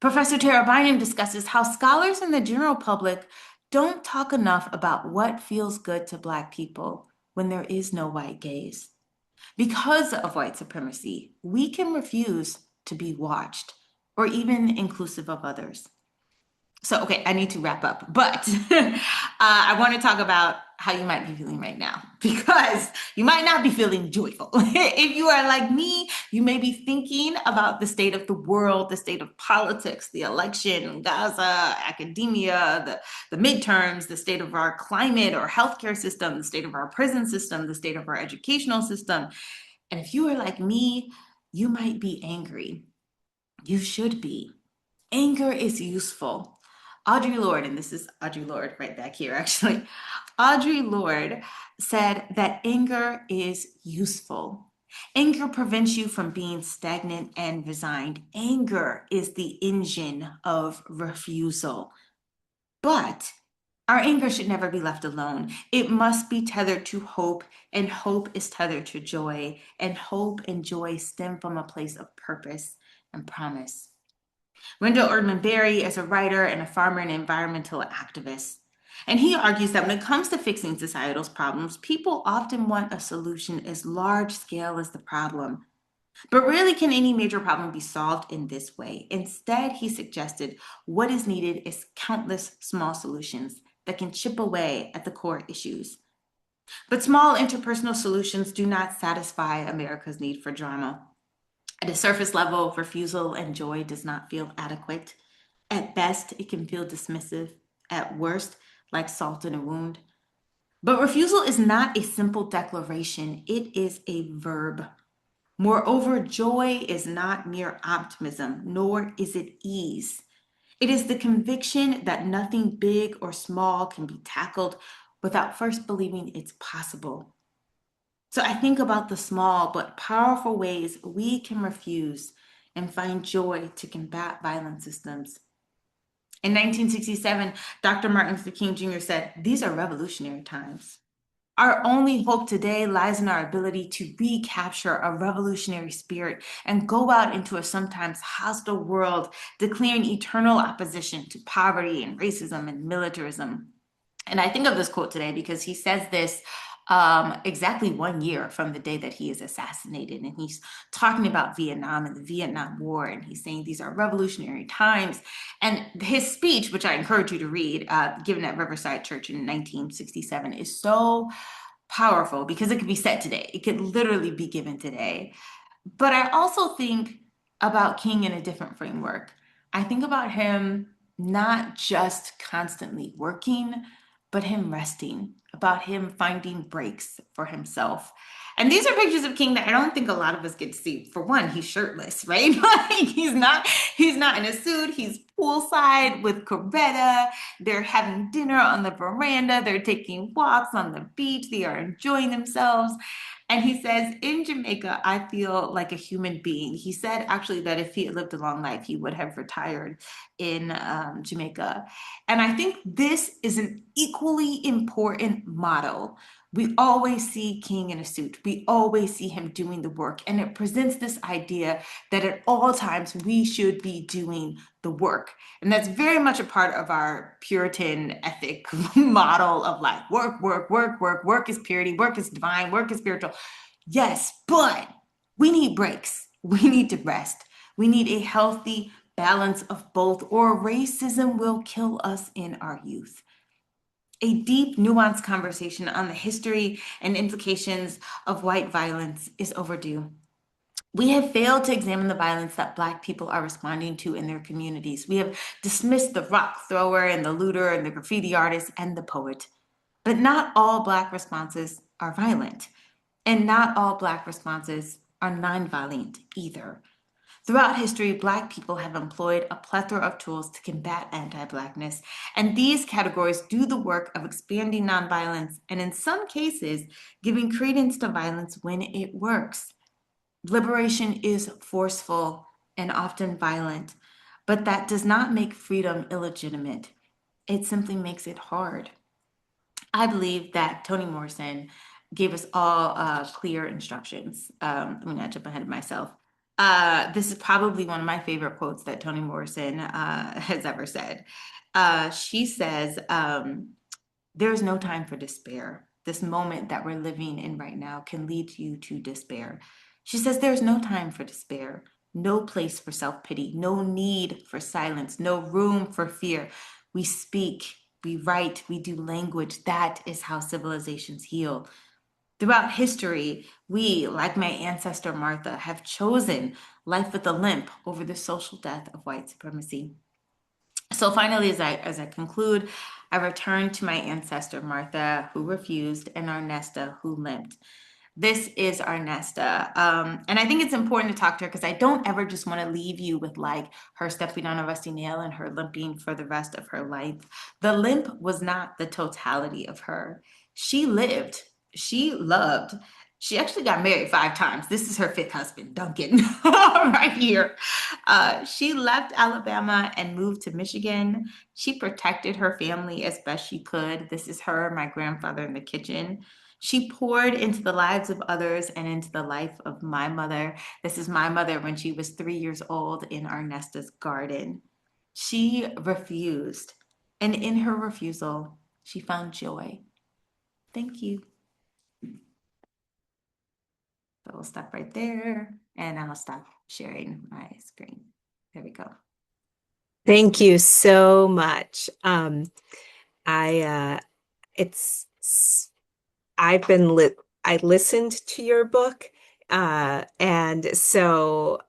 Speaker 2: Professor Tara Bynum discusses how scholars and the general public don't talk enough about what feels good to Black people when there is no white gaze. Because of white supremacy, we can refuse to be watched or even inclusive of others. So, okay, I need to wrap up, but I want to talk about how you might be feeling right now because you might not be feeling joyful. If you are like me, you may be thinking about the state of the world, the state of politics, the election, Gaza, academia, the midterms, the state of our climate or healthcare system, the state of our prison system, the state of our educational system. And if you are like me, you might be angry. You should be. Anger is useful. Audre Lorde, and this is Audre Lorde right back here, actually. Audre Lorde said that anger is useful. Anger prevents you from being stagnant and resigned. Anger is the engine of refusal. But our anger should never be left alone. It must be tethered to hope, and hope is tethered to joy, and hope and joy stem from a place of purpose and promise. Wendell Erdman Berry is a writer and a farmer and environmental activist. And he argues that when it comes to fixing societal problems, people often want a solution as large scale as the problem. But rarely can any major problem be solved in this way. Instead, he suggested what is needed is countless small solutions that can chip away at the core issues. But small interpersonal solutions do not satisfy America's need for drama. At a surface level, refusal and joy does not feel adequate. At best, it can feel dismissive. At worst, like salt in a wound. But refusal is not a simple declaration, it is a verb. Moreover, joy is not mere optimism, nor is it ease. It is the conviction that nothing big or small can be tackled without first believing it's possible. So I think about the small but powerful ways we can refuse and find joy to combat violent systems. In 1967, Dr. Martin Luther King Jr. said, "These are revolutionary times. Our only hope today lies in our ability to recapture a revolutionary spirit and go out into a sometimes hostile world, declaring eternal opposition to poverty and racism and militarism." And I think of this quote today because he says this exactly 1 year from the day that he is assassinated. And he's talking about Vietnam and the Vietnam War. And he's saying these are revolutionary times. And his speech, which I encourage you to read, given at Riverside Church in 1967, is so powerful because it could be said today. It could literally be given today. But I also think about King in a different framework. I think about him not just constantly working, but him resting, about him finding breaks for himself. And these are pictures of King that I don't think a lot of us get to see. For one, he's shirtless, right? Like he's not in a suit, he's poolside with Coretta. They're having dinner on the veranda, they're taking walks on the beach, they are enjoying themselves. And he says, in Jamaica, I feel like a human being. He said actually that if he had lived a long life, he would have retired in Jamaica. And I think this is an equally important motto. We always see King in a suit. We always see him doing the work. And it presents this idea that at all times we should be doing the work. And that's very much a part of our Puritan ethic model of like work, work, work, work, work is purity, work is divine, work is spiritual. Yes, but we need breaks. We need to rest. We need a healthy balance of both, or racism will kill us in our youth. A deep, nuanced conversation on the history and implications of white violence is overdue. We have failed to examine the violence that Black people are responding to in their communities. We have dismissed the rock thrower and the looter and the graffiti artist and the poet. But not all Black responses are violent, and not all Black responses are nonviolent either. Throughout history, Black people have employed a plethora of tools to combat anti-Blackness, and these categories do the work of expanding nonviolence and, in some cases, giving credence to violence when it works. Liberation is forceful and often violent, but that does not make freedom illegitimate. It simply makes it hard. I believe that Toni Morrison gave us all clear instructions. I'm going to jump ahead of myself. This is probably one of my favorite quotes that Toni Morrison has ever said. She says, "There's no time for despair. This moment that we're living in right now can lead you to despair." She says, "There's no time for despair, no place for self-pity, no need for silence, no room for fear. We speak, we write, we do language. That is how civilizations heal." Throughout history, we, like my ancestor Martha, have chosen life with a limp over the social death of white supremacy. So finally, as I conclude, I return to my ancestor Martha, who refused, and our Nesta, who limped. This is our Nesta. And I think it's important to talk to her because I don't ever just want to leave you with like her stepping on a rusty nail and her limping for the rest of her life. The limp was not the totality of her. She lived, she loved. She actually got married 5 times. This is her fifth husband, Duncan, right here. She left Alabama and moved to Michigan. She protected her family as best she could. This is her, my grandfather in the kitchen. She poured into the lives of others and into the life of my mother. This is my mother when she was 3 years old in our Nesta's garden. She refused, and in her refusal, she found joy. Thank you. So we'll stop right there, and I'll stop sharing my screen. There we go.
Speaker 1: Thank you so much. I it's I've been lit I listened to your book, and so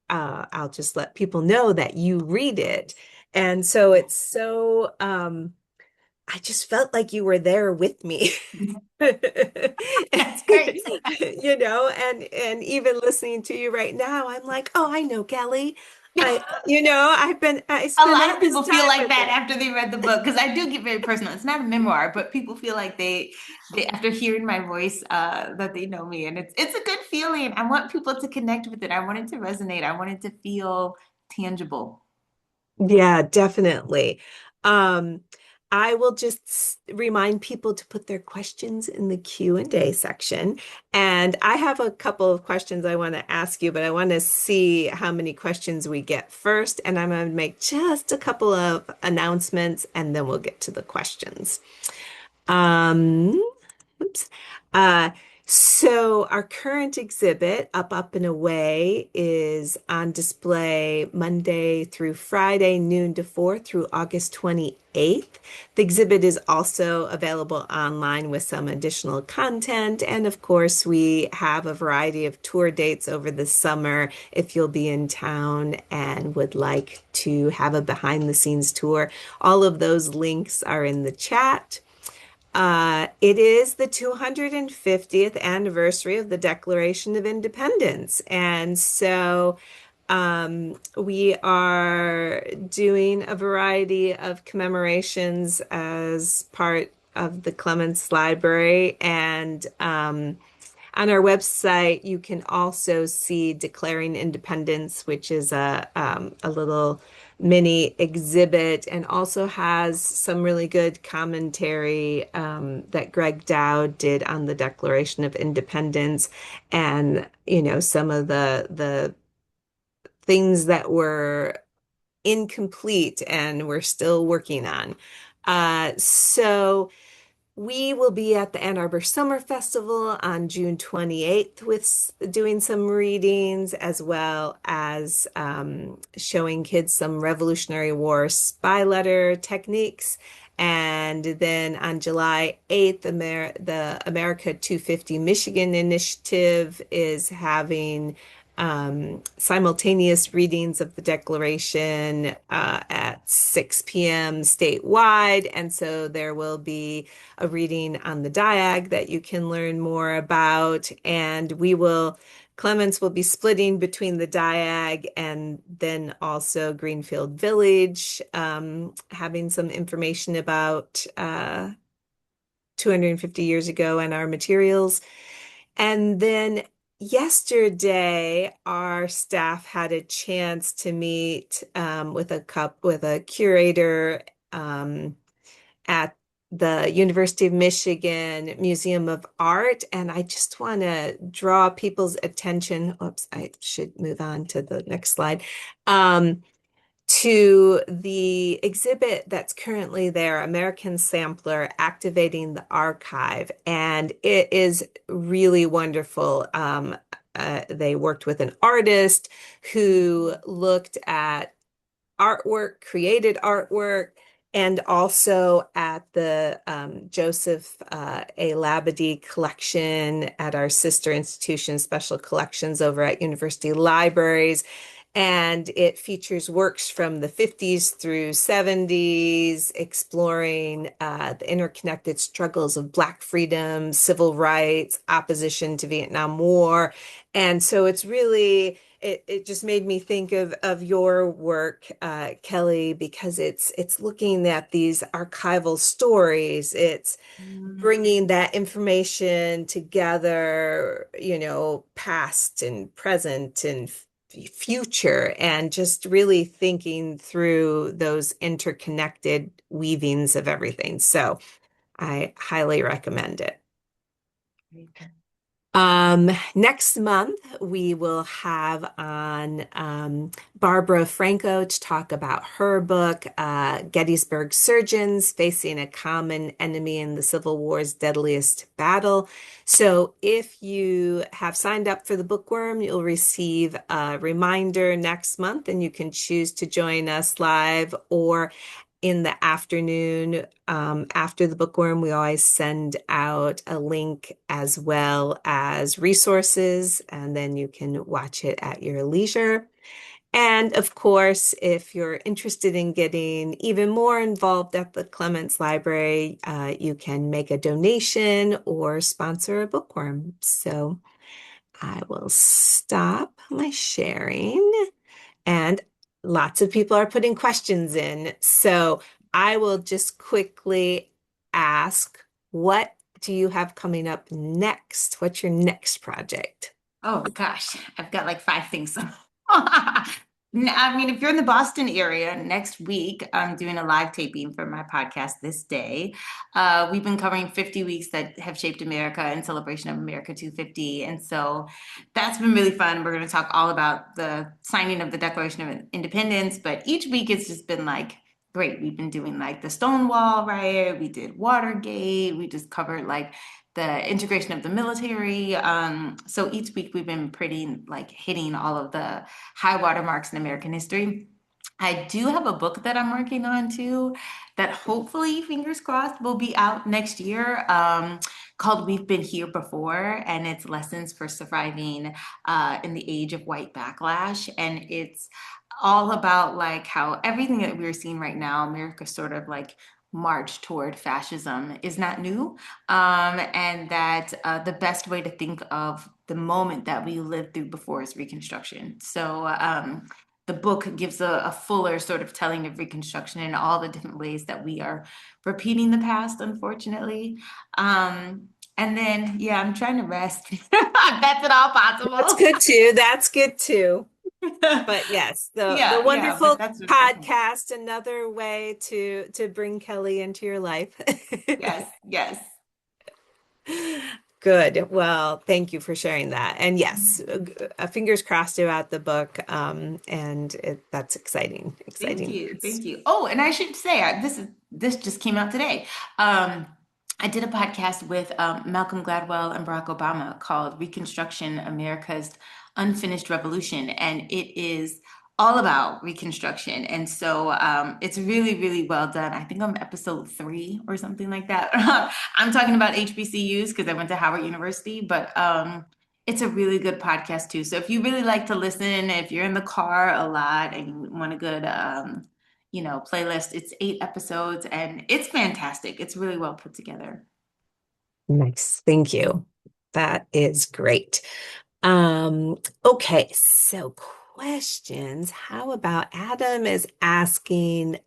Speaker 1: I'll just let people know that you read it. And so it's so I just felt like you were there with me.
Speaker 2: That's great.
Speaker 1: And even listening to you right now, I'm like, oh, I know Kelly. I
Speaker 2: A
Speaker 1: spent
Speaker 2: lot
Speaker 1: all
Speaker 2: of
Speaker 1: this
Speaker 2: people feel
Speaker 1: time
Speaker 2: like
Speaker 1: with
Speaker 2: that
Speaker 1: her.
Speaker 2: after they read the book because I do get very personal. It's not a memoir, but people feel like they after hearing my voice, that they know me, and it's a good feeling. I want people to connect with it. I want it to resonate. I want it to feel tangible.
Speaker 1: Yeah, definitely. Um, I will just remind people to put their questions in the Q&A section. And I have a couple of questions I want to ask you, but I want to see how many questions we get first. And I'm going to make just a couple of announcements and then we'll get to the questions. Um, Oops. Uh, so our current exhibit, Up and Away, is on display Monday through Friday, noon to 4 through August 28th. The exhibit is also available online with some additional content. And of course, we have a variety of tour dates over the summer if you'll be in town and would like to have a behind the scenes tour. All of those links are in the chat. It is the 250th anniversary of the Declaration of Independence. And so we are doing a variety of commemorations as part of the Clements Library. And on our website, you can also see Declaring Independence, which is a little mini exhibit and also has some really good commentary that Greg Dowd did on the Declaration of Independence and, some of the things that were incomplete and we're still working on. So we will be at the Ann Arbor Summer Festival on June 28th with doing some readings as well as showing kids some Revolutionary War spy letter techniques. And then on July 8th, the America 250 Michigan Initiative is having simultaneous readings of the Declaration at 6 p.m. statewide. And so there will be a reading on the diag that you can learn more about. And Clements will be splitting between the diag and then also Greenfield Village, having some information about 250 years ago and our materials. And then yesterday, our staff had a chance to meet with a curator at the University of Michigan Museum of Art. And I just want to draw people's attention. Oops, I should move on to the next slide. To the exhibit that's currently there, American Sampler Activating the Archive. And it is really wonderful. They worked with an artist who looked at artwork, created artwork, and also at the Joseph A. Labadie collection at our sister institution, Special Collections over at University Libraries. And it features works from the 50s through 70s, exploring the interconnected struggles of Black freedom, civil rights, opposition to Vietnam War. And so it just made me think of your work, Kelly, because it's looking at these archival stories. It's
Speaker 2: Mm.
Speaker 1: bringing that information together, past and present and future, and just really thinking through those interconnected weavings of everything. So I highly recommend it. Next month, we will have on Barbara Franco to talk about her book, Gettysburg Surgeons Facing a Common Enemy in the Civil War's Deadliest Battle. So if you have signed up for the Bookworm, you'll receive a reminder next month, and you can choose to join us live or in the afternoon after the bookworm. We always send out a link as well as resources, and then you can watch it at your leisure. And of course, if you're interested in getting even more involved at the Clements Library, you can make a donation or sponsor a bookworm. So I will stop my sharing. And lots of people are putting questions in. So I will just quickly ask, what do you have coming up next? What's your next project?
Speaker 2: Oh gosh, I've got like five things. I mean, if you're in the Boston area, next week I'm doing a live taping for my podcast this day. We've been covering 50 weeks that have shaped America in celebration of America 250. And so that's been really fun. We're going to talk all about the signing of the Declaration of Independence, but each week it's just been like great. We've been doing like the Stonewall riot, we did Watergate, we just covered like the integration of the military. So each week we've been pretty like hitting all of the high water marks in American history. I do have a book that I'm working on too, that hopefully, fingers crossed, will be out next year, called We've Been Here Before, and it's lessons for surviving in the age of white backlash. And it's all about like how everything that we're seeing right now, America sort of like march toward fascism is not new, and that the best way to think of the moment that we lived through before is Reconstruction. So the book gives a fuller sort of telling of Reconstruction and all the different ways that we are repeating the past, unfortunately. And then, yeah, I'm trying to rest. That's at all
Speaker 1: That's
Speaker 2: possible.
Speaker 1: good too. That's good too. But yes, the
Speaker 2: Yeah, yeah, but
Speaker 1: wonderful
Speaker 2: that's what's happening.
Speaker 1: podcast, another way to bring Kelly into your life.
Speaker 2: Yes, yes.
Speaker 1: Good. Well, thank you for sharing that. And yes, fingers crossed about the book. And that's exciting,
Speaker 2: Thank
Speaker 1: exciting
Speaker 2: you.
Speaker 1: news.
Speaker 2: Thank you. Oh, and I should say this just came out today. I did a podcast with Malcolm Gladwell and Barack Obama called Reconstruction: America's Unfinished Revolution, and it is all about Reconstruction. And so it's really, really well done. I think I'm episode 3 or something like that. I'm talking about HBCUs because I went to Howard University, but it's a really good podcast too. So if you really like to listen, if you're in the car a lot and you want a good playlist, it's 8 episodes and it's fantastic. It's really well put together.
Speaker 1: Nice. Thank you. That is great. Okay, so questions. How about Adam is asking,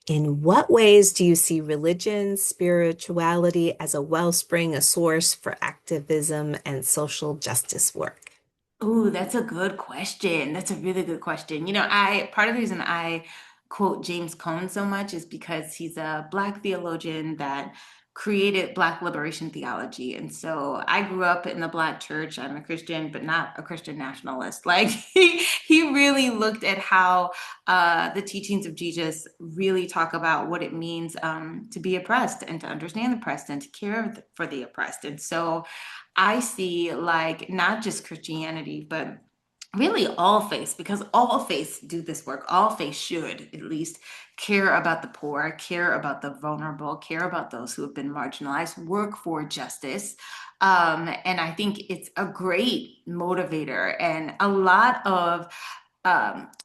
Speaker 1: in what ways do you see religion, spirituality as a wellspring, a source for activism and social justice work?
Speaker 2: Ooh, that's a good question. That's a really good question. I part of the reason I quote James Cone so much is because he's a Black theologian that created Black liberation theology. And so I grew up in the Black church. I'm a Christian, but not a Christian nationalist. Like he really looked at how the teachings of Jesus really talk about what it means to be oppressed and to understand the oppressed and to care for the oppressed. And so I see like not just Christianity, but really all faiths, because all faiths do this work. All faiths should at least care about the poor, care about the vulnerable, care about those who have been marginalized, work for justice. And I think it's a great motivator. And a lot of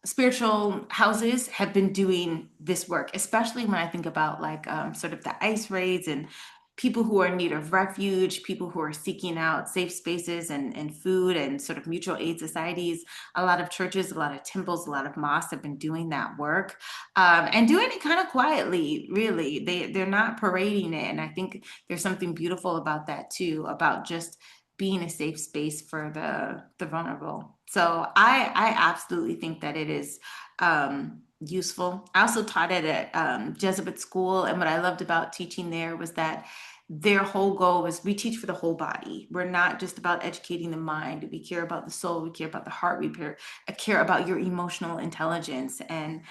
Speaker 2: spiritual houses have been doing this work, especially when I think about like sort of the ICE raids and people who are in need of refuge, people who are seeking out safe spaces and food and sort of mutual aid societies. A lot of churches, a lot of temples, a lot of mosques have been doing that work, and doing it kind of quietly, really. They're not parading it. And I think there's something beautiful about that too, about just being a safe space for the vulnerable. So I absolutely think that it is useful. I also taught at a Jesuit school, and what I loved about teaching there was that their whole goal was we teach for the whole body. We're not just about educating the mind. We care about the soul. We care about the heart. We care about your emotional intelligence. And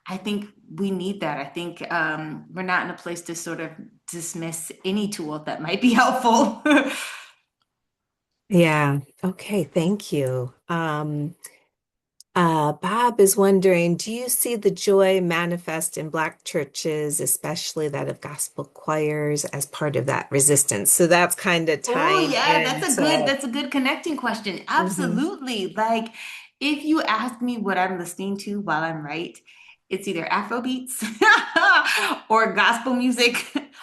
Speaker 2: I think we need that. I think we're not in a place to sort of dismiss any tool that might be helpful.
Speaker 1: Yeah. Okay. Thank you. Bob is wondering, do you see the joy manifest in Black churches, especially that of gospel choirs, as part of that resistance? So that's kind of
Speaker 2: Oh
Speaker 1: tying
Speaker 2: yeah, that's a good
Speaker 1: into.
Speaker 2: that's a good connecting question.
Speaker 1: Mhm.
Speaker 2: Absolutely. Like If you ask me what I'm listening to while I'm right, it's either Afro beats or gospel music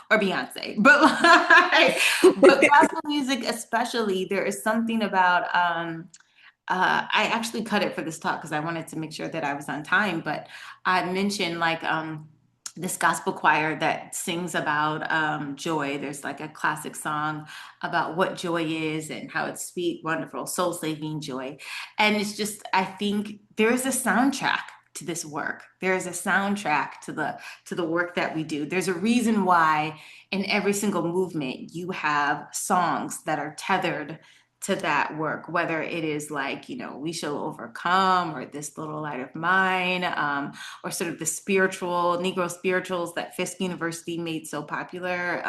Speaker 2: or Beyonce. But gospel music especially, there is something about I actually cut it for this talk because I wanted to make sure that I was on time, but I mentioned like this gospel choir that sings about joy. There's like a classic song about what joy is and how it's sweet, wonderful, soul-saving joy. And it's just, I think there is a soundtrack to this work. There is a soundtrack to the work that we do. There's a reason why in every single movement you have songs that are tethered to that work, whether it is like, we shall overcome or this little light of mine, or sort of the spiritual, Negro spirituals that Fisk University made so popular.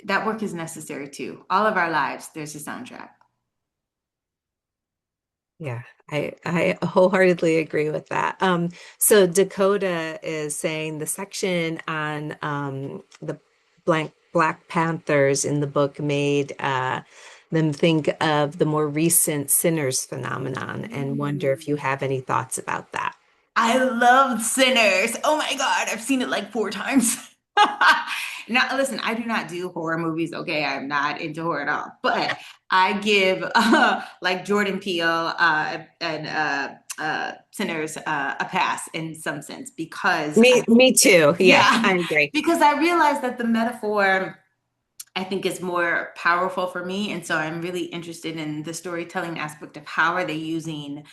Speaker 2: That work is necessary too. All of our lives, there's a soundtrack.
Speaker 1: Yeah, I wholeheartedly agree with that. So Dakota is saying the section on the Black Panthers in the book made them think of the more recent Sinners phenomenon and wonder if you have any thoughts about that.
Speaker 2: I love Sinners. Oh my God, I've seen it like 4 times. Now, listen, I do not do horror movies, okay? I'm not into horror at all. But I give like Jordan Peele and Sinners a pass in some sense because
Speaker 1: Me too. Yeah,
Speaker 2: yeah,
Speaker 1: I agree.
Speaker 2: because I realize that the metaphor I think is more powerful for me. And so I'm really interested in the storytelling aspect of how are they using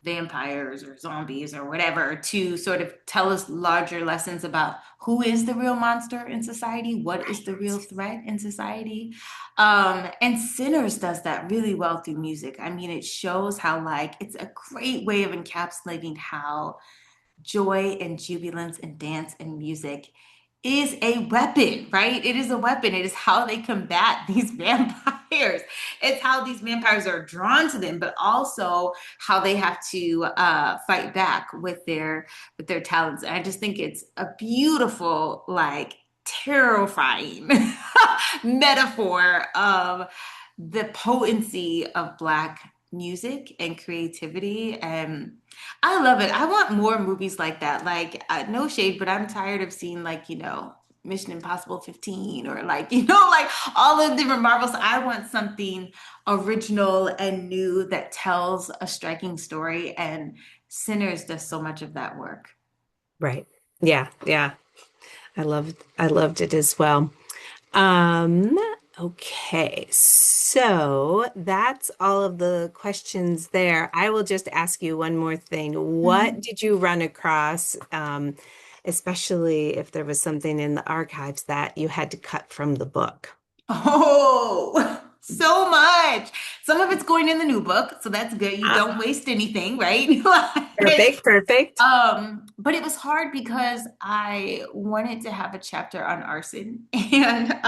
Speaker 2: vampires or zombies or whatever to sort of tell us larger lessons about who is the real monster in society, what is the real
Speaker 1: Right.
Speaker 2: threat in society. And Sinners does that really well through music. I mean, it shows how like it's a great way of encapsulating how joy and jubilance and dance and music is a weapon, right? It is a weapon. It is how they combat these vampires. It's how these vampires are drawn to them, but also how they have to fight back with their talents. And I just think it's a beautiful, like terrifying metaphor of the potency of Black music and creativity. And I love it. I want more movies like that. Like, no shade, but I'm tired of seeing, like, Mission Impossible 15 or, like, like all the different Marvels. I want something original and new that tells a striking story. And Sinners does so much of that work.
Speaker 1: Right. Yeah, yeah. I loved it as well. Um, okay, so that's all of the questions there. I will just ask you one more thing. What
Speaker 2: Mhm.
Speaker 1: did you run across, especially if there was something in the archives that you had to cut from the book?
Speaker 2: Oh, so much. Some of it's going in the new book, so that's good. You
Speaker 1: Ah,
Speaker 2: don't waste anything, right? Like,
Speaker 1: perfect, perfect.
Speaker 2: but it was hard because I wanted to have a chapter on arson, and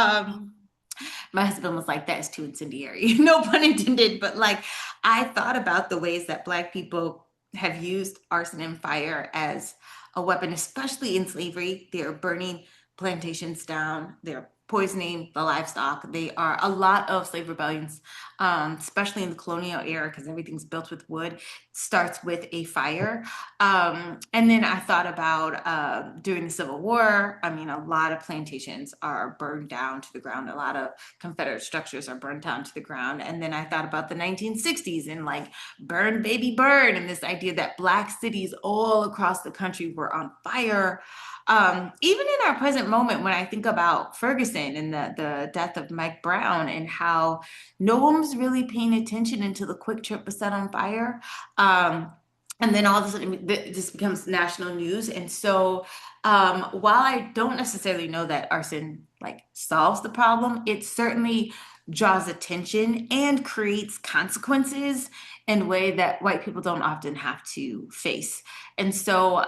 Speaker 2: my husband was like, "That is too incendiary." No pun intended, but like I thought about the ways that Black people have used arson and fire as a weapon, especially in slavery. They are burning plantations down. They're poisoning the livestock. They are a lot of slave rebellions, especially in the colonial era, because everything's built with wood, starts with a fire. And then I thought about during the Civil War. I mean, a lot of plantations are burned down to the ground. A lot of Confederate structures are burned down to the ground. And then I thought about the 1960s and like burn, baby, burn, and this idea that Black cities all across the country were on fire. Even in our present moment, when I think about Ferguson and the death of Mike Brown and how no one was really paying attention until the quick trip was set on fire. Um, and then all of a sudden, it just becomes national news. And so, while I don't necessarily know that arson like solves the problem, it certainly draws attention and creates consequences in a way that white people don't often have to face. And so,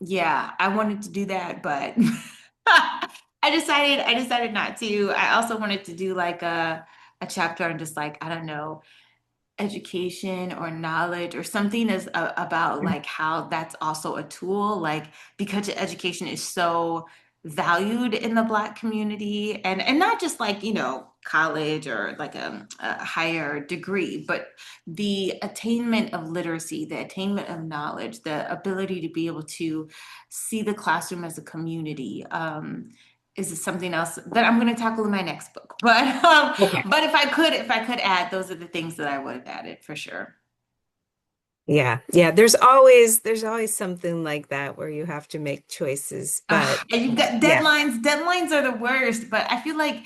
Speaker 2: yeah, I wanted to do that, but I decided not to. I also wanted to do like a chapter on just like, I don't know, education or knowledge or something is about like how that's also a tool, like because education is so valued in the Black community, and not just like, college or like a higher degree, but the attainment of literacy, the attainment of knowledge, the ability to be able to see the classroom as a community. Is something else that I'm going to tackle in my next book.
Speaker 1: Okay.
Speaker 2: But if I could add, those are the things that I would have added for sure.
Speaker 1: Yeah. Yeah. There's always something like that where you have to make choices. But
Speaker 2: And you've got
Speaker 1: yeah,
Speaker 2: deadlines. Deadlines are the worst, but I feel like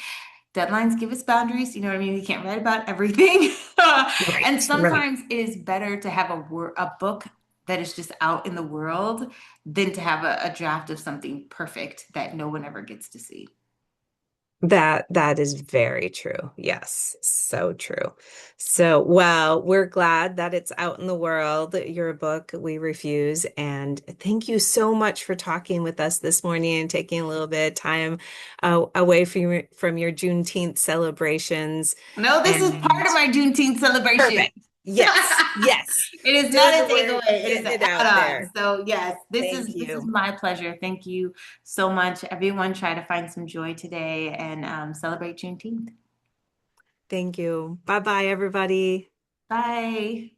Speaker 2: deadlines give us boundaries. You know what I mean? You can't write about everything. And
Speaker 1: right, right.
Speaker 2: sometimes it is better to have a book that is just out in the world than to have a draft of something perfect that no one ever gets to see.
Speaker 1: That is very true. Yes, so true. So, well, we're glad that it's out in the world, your book, We Refuse. And thank you so much for talking with us this morning and taking a little bit of time away from your Juneteenth celebrations.
Speaker 2: No, this is part
Speaker 1: And
Speaker 2: of my Juneteenth celebration.
Speaker 1: perfect. Yes, yes.
Speaker 2: It is not
Speaker 1: Doing
Speaker 2: a
Speaker 1: the work,
Speaker 2: takeaway. It is
Speaker 1: getting
Speaker 2: an
Speaker 1: it out
Speaker 2: add-on.
Speaker 1: there.
Speaker 2: So yes,
Speaker 1: Thank
Speaker 2: this is
Speaker 1: you.
Speaker 2: my pleasure. Thank you so much. Everyone, try to find some joy today and celebrate Juneteenth.
Speaker 1: Thank you. Bye bye, everybody.
Speaker 2: Bye.